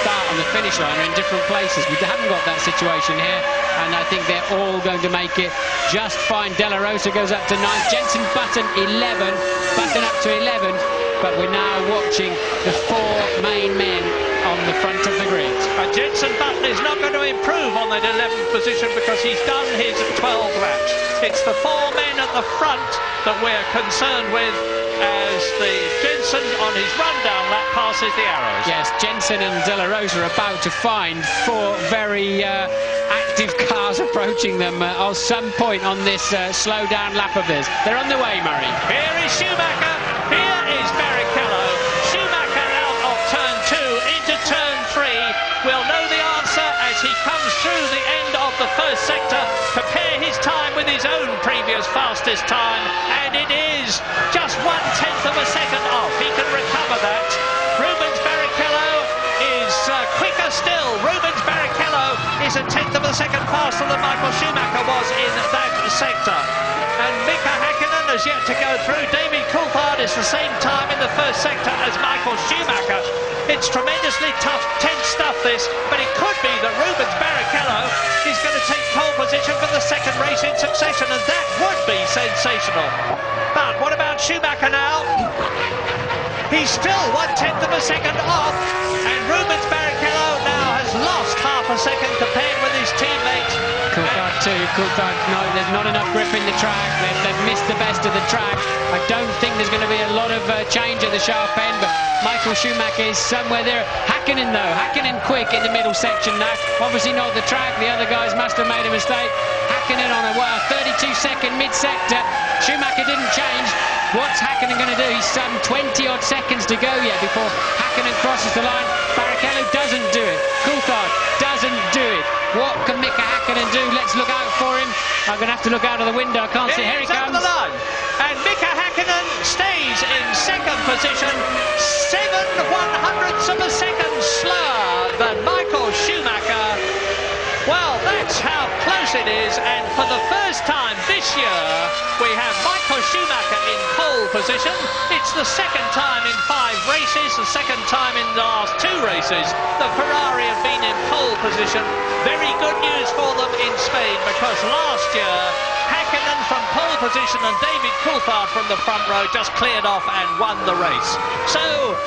start and the finish line are in different places. We haven't got that situation here, and I think they're all going to make it just fine. De La Rosa goes up to 9th, Jenson Button 11, Button up to 11th, but we're now watching the 4 main men on the front of the grid. And Jenson Button is not going to improve on that 11th position because he's done his 12 laps. It's the 4 men at the front that we're concerned with as the Jenson on his rundown lap passes the arrows. Yes, Jenson and De La Rosa are about to find 4 very active cars approaching them at some point on this slow down lap of this. They're on the way, Murray. Here is Schumacher, here is Barrichello. Schumacher out of turn 2 into turn 3. We'll know the answer as he comes through the end of the first sector, compare his time with his own previous fastest time, and it is just 1/10 of a second off. He can recover that. Rubens Barrichello is quicker still. Rubens Barrichello is 1/10 of a second faster than Michael Schumacher was in that sector. And Mika Häkkinen has yet to go through. David Coulthard is the same time in the first sector as Michael Schumacher. It's tremendously tough, tense stuff this, but it could be that Rubens Barrichello is going to take pole position for the second race in succession, and that would be sensational. But what about Schumacher now? He's still 1/10 of a second off, and Rubens Barrichello now has lost half a second compared with his teammate. Coulthard too. Coulthard, no, there's not enough grip in the track. They've missed the best of the track. I don't think there's going to be a lot of change at the sharp end, but Michael Schumacher is somewhere there. Häkkinen though, Häkkinen quick in the middle section now. Obviously not the track. The other guys must have made a mistake. Häkkinen on a 32-second mid-sector. Schumacher didn't change. What's Hakkinen going to do? He's some 20-odd seconds to go yet before Hakkinen crosses the line. Barrichello doesn't do it. Coulthard doesn't do it. What can Mika Hakkinen do? Let's look out for him. I'm going to have to look out of the window. I can't see. Here he comes. Over the line. And Mika Hakkinen stays in second position, 7/100ths of a second slower than Michael Schumacher. Well, that's how close it is, and for the first time this year, we have Michael Schumacher in pole position. It's the second time in 5 races, the second time in the last 2 races that Ferrari have been in pole position. Very good news for them in Spain, because last year, Hakkinen from pole position and David Coulthard from the front row just cleared off and won the race. So,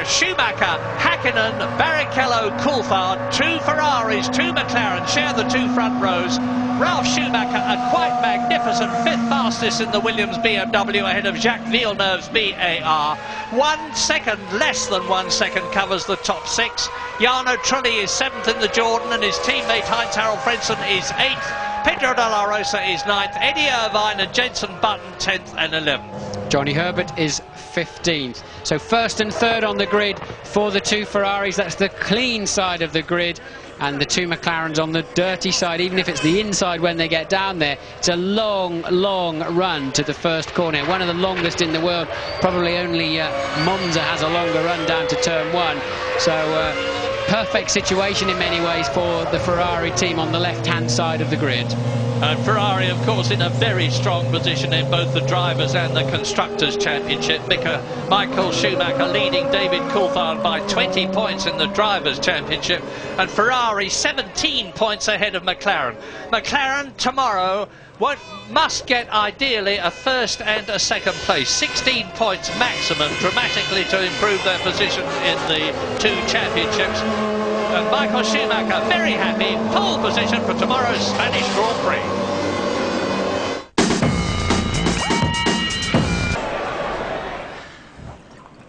Schumacher, Hakkinen, Barrichello, Coulthard, 2 Ferraris, 2 McLaren share the 2 front rows. Ralf Schumacher, a quite magnificent 5th fastest in the Williams BMW ahead of Jacques Villeneuve's BAR. 1 second, less than 1 second covers the top 6. Jarno Trulli is 7th in the Jordan and his teammate Heinz-Harald Frentzen is 8th. Pedro de la Rosa is 9th. Eddie Irvine and Jenson Button 10th and 11th. Johnny Herbert is 15th. So 1st and 3rd on the grid for the 2 Ferraris. That's the clean side of the grid. And the 2 McLarens on the dirty side, even if it's the inside when they get down there. It's a long, long run to the first corner. One of the longest in the world. Probably only Monza has a longer run down to turn 1. So perfect situation in many ways for the Ferrari team on the left-hand side of the grid. And Ferrari, of course, in a very strong position in both the Drivers' and the Constructors' Championship. Michael Schumacher leading David Coulthard by 20 points in the Drivers' Championship. And Ferrari 17 points ahead of McLaren. McLaren tomorrow must get ideally a 1st and a 2nd place. 16 points maximum, dramatically to improve their position in the 2 championships. And Michael Schumacher very happy, pole position for tomorrow's Spanish Grand Prix.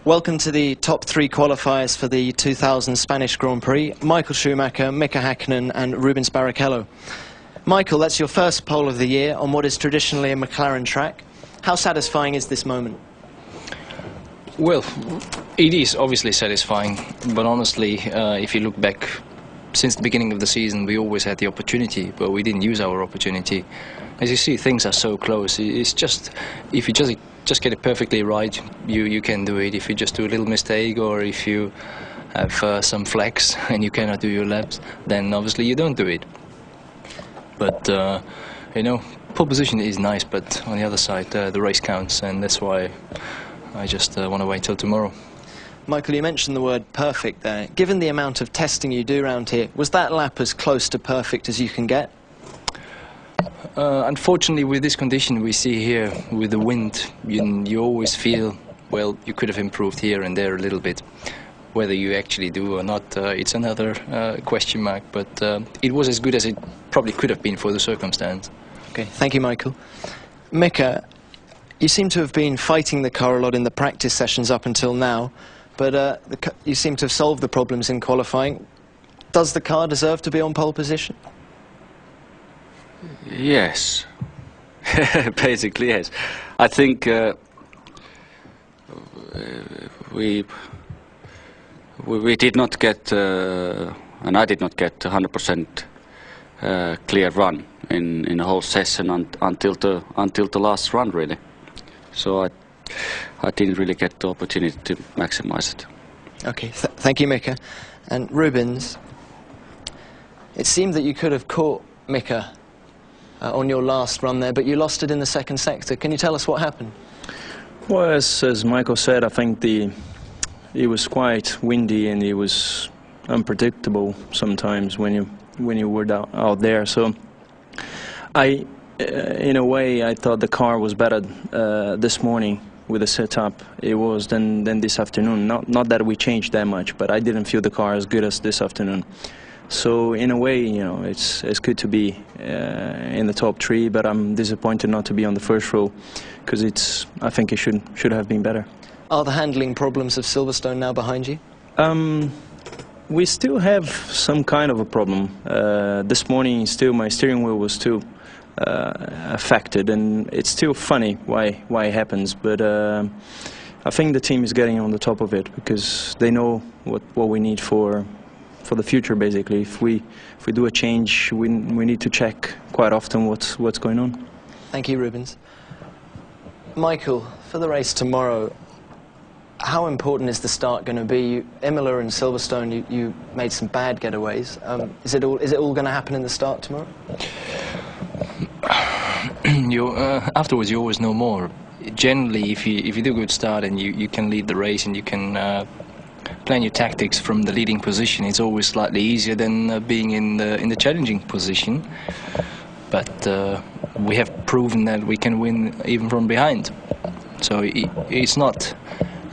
Welcome to the top 3 qualifiers for the 2000 Spanish Grand Prix. Michael Schumacher, Mika Hakkinen and Rubens Barrichello. Michael, that's your first pole of the year on what is traditionally a McLaren track. How satisfying is this moment? Well, it is obviously satisfying, but honestly, if you look back, since the beginning of the season, we always had the opportunity, but we didn't use our opportunity. As you see, things are so close. It's just, if you just get it perfectly right, you can do it. If you just do a little mistake, or if you have some flex and you cannot do your laps, then obviously you don't do it. But, you know, pole position is nice, but on the other side, the race counts, and that's why I just want to wait till tomorrow. Michael, you mentioned the word perfect there. Given the amount of testing you do around here, was that lap as close to perfect as you can get? Unfortunately, with this condition we see here, with the wind, you always feel, well, you could have improved here and there a little bit. Whether you actually do or not, it's another question mark, but it was as good as it probably could have been for the circumstance. Okay, thank you, Michael. Mika, you seem to have been fighting the car a lot in the practice sessions up until now, but you seem to have solved the problems in qualifying. Does the car deserve to be on pole position? Yes, basically yes. I think we did not get, and I did not get 100% clear run in the whole session until the last run, really. So I didn't really get the opportunity to maximize it. Okay, thank you, Mika. And Rubens, it seemed that you could have caught Mika on your last run there, but you lost it in the 2nd sector. Can you tell us what happened? Well, as Michael said, I think it was quite windy and it was unpredictable sometimes when you were out there. So in a way, I thought the car was better this morning with the setup it was than this afternoon. Not that we changed that much, but I didn't feel the car as good as this afternoon. So in a way, you know, it's good to be in the top 3, but I'm disappointed not to be on the 1st row, because I think it should have been better. Are the handling problems of Silverstone now behind you? We still have some kind of a problem. This morning, still my steering wheel was still affected, and it's still funny why it happens. But I think the team is getting on the top of it because they know what we need for the future. Basically, if we do a change, we need to check quite often what's going on. Thank you, Rubens. Michael, for the race tomorrow, how important is the start going to be? Imola and Silverstone, you made some bad getaways. Is it all going to happen in the start tomorrow? Afterwards, you always know more. Generally, if you do a good start and you can lead the race and you can plan your tactics from the leading position, it's always slightly easier than being in the challenging position. But we have proven that we can win even from behind. So it's not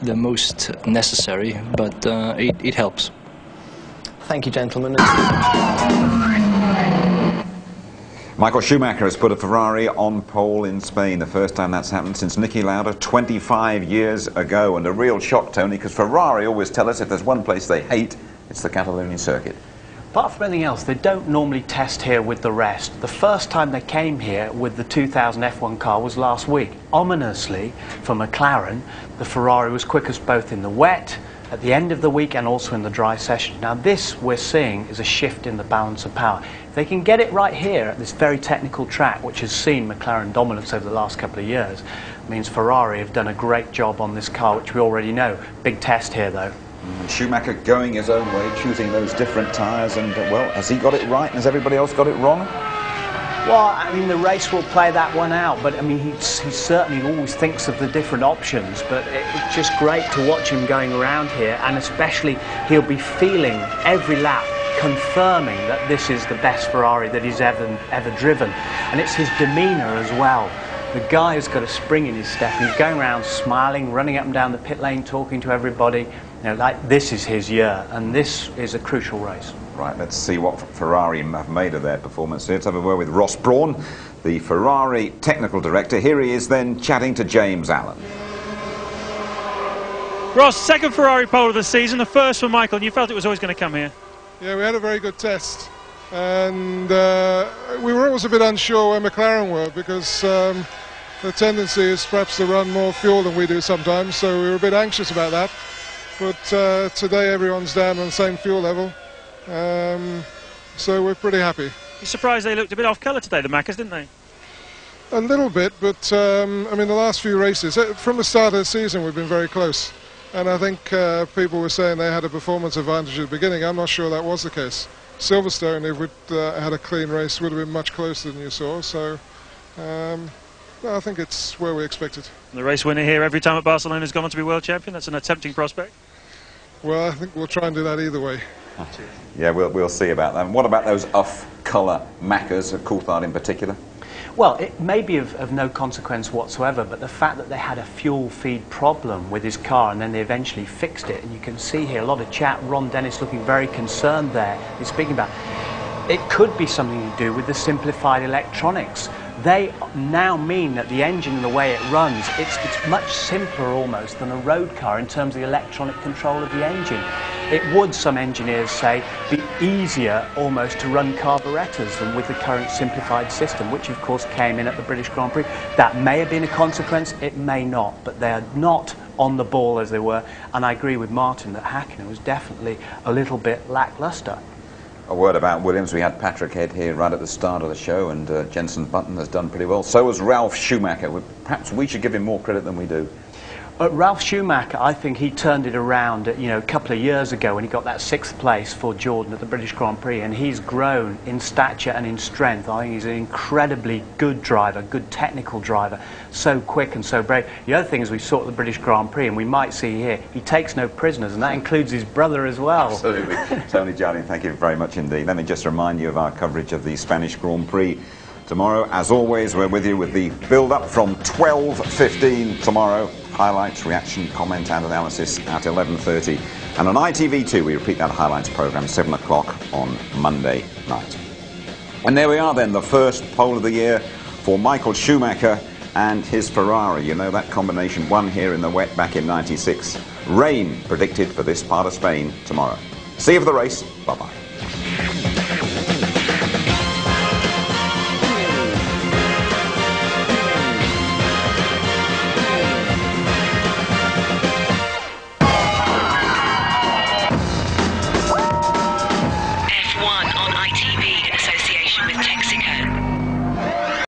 the most necessary, but it helps. Thank you, gentlemen. Michael Schumacher has put a Ferrari on pole in Spain, the first time that's happened since Niki Lauda 25 years ago. And a real shock, Tony, because Ferrari always tell us if there's one place they hate, it's the Catalonian circuit. Apart from anything else, they don't normally test here with the rest. The first time they came here with the 2000 F1 car was last week. Ominously, for McLaren, the Ferrari was quickest both in the wet, at the end of the week, and also in the dry session. Now this, we're seeing, is a shift in the balance of power. If they can get it right here at this very technical track, which has seen McLaren dominance over the last couple of years, means Ferrari have done a great job on this car, which we already know. Big test here, though. Schumacher going his own way, choosing those different tyres, and well, has he got it right and has everybody else got it wrong? Well, I mean, the race will play that one out, but I mean, he certainly always thinks of the different options, but it's just great to watch him going around here, and especially he'll be feeling every lap, confirming that this is the best Ferrari that he's ever driven, and it's his demeanour as well. The guy has got a spring in his step. He's going around smiling, running up and down the pit lane, talking to everybody. You know, like this is his year, and this is a crucial race. Right, let's see what Ferrari have made of their performance. Let's have a word with Ross Brawn, the Ferrari technical director. Here he is then chatting to James Allen. Ross, second Ferrari pole of the season, the first for Michael, and you felt it was always going to come here. Yeah, we had a very good test, and we were always a bit unsure where McLaren were, because the tendency is perhaps to run more fuel than we do sometimes, so we were a bit anxious about that. But today everyone's down on the same fuel level, so we're pretty happy. You're surprised they looked a bit off colour today, the Maccas, didn't they? A little bit, but I mean, the last few races, from the start of the season, we've been very close. And I think people were saying they had a performance advantage at the beginning. I'm not sure that was the case. Silverstone, if we'd had a clean race, would have been much closer than you saw. So I think it's where we expected. The race winner here every time at Barcelona has gone on to be world champion. That's an tempting prospect. Well, I think we'll try and do that either way. Yeah, we'll see about that. And what about those off-colour Maccas, Coulthard in particular? Well, it may be of no consequence whatsoever, but the fact that they had a fuel feed problem with his car and then they eventually fixed it, and you can see here a lot of chat, Ron Dennis looking very concerned there. He's speaking about it could be something to do with the simplified electronics. They now mean that the engine and the way it runs, it's much simpler almost than a road car in terms of the electronic control of the engine. It would, some engineers say, be easier almost to run carburettors than with the current simplified system, which of course came in at the British Grand Prix. That may have been a consequence, it may not, but they are not on the ball as they were, and I agree with Martin that Hakkinen was definitely a little bit lacklustre. A word about Williams. We had Patrick Head here right at the start of the show, and Jenson Button has done pretty well. So has Ralf Schumacher. Perhaps we should give him more credit than we do. Ralf Schumacher, I think he turned it around, a couple of years ago when he got that 6th place for Jordan at the British Grand Prix, and he's grown in stature and in strength. I think he's an incredibly good driver, good technical driver, so quick and so brave. The other thing is we saw at the British Grand Prix, and we might see here, he takes no prisoners, and that includes his brother as well. Absolutely. Tony Jardine, thank you very much indeed. Let me just remind you of our coverage of the Spanish Grand Prix. Tomorrow, as always, we're with you with the build-up from 12:15 tomorrow. Highlights, reaction, comment and analysis at 11:30. And on ITV2, we repeat that highlights programme 7 o'clock on Monday night. And there we are then, the first pole of the year for Michael Schumacher and his Ferrari. You know that combination won here in the wet back in '96. Rain predicted for this part of Spain tomorrow. See you for the race. Bye-bye.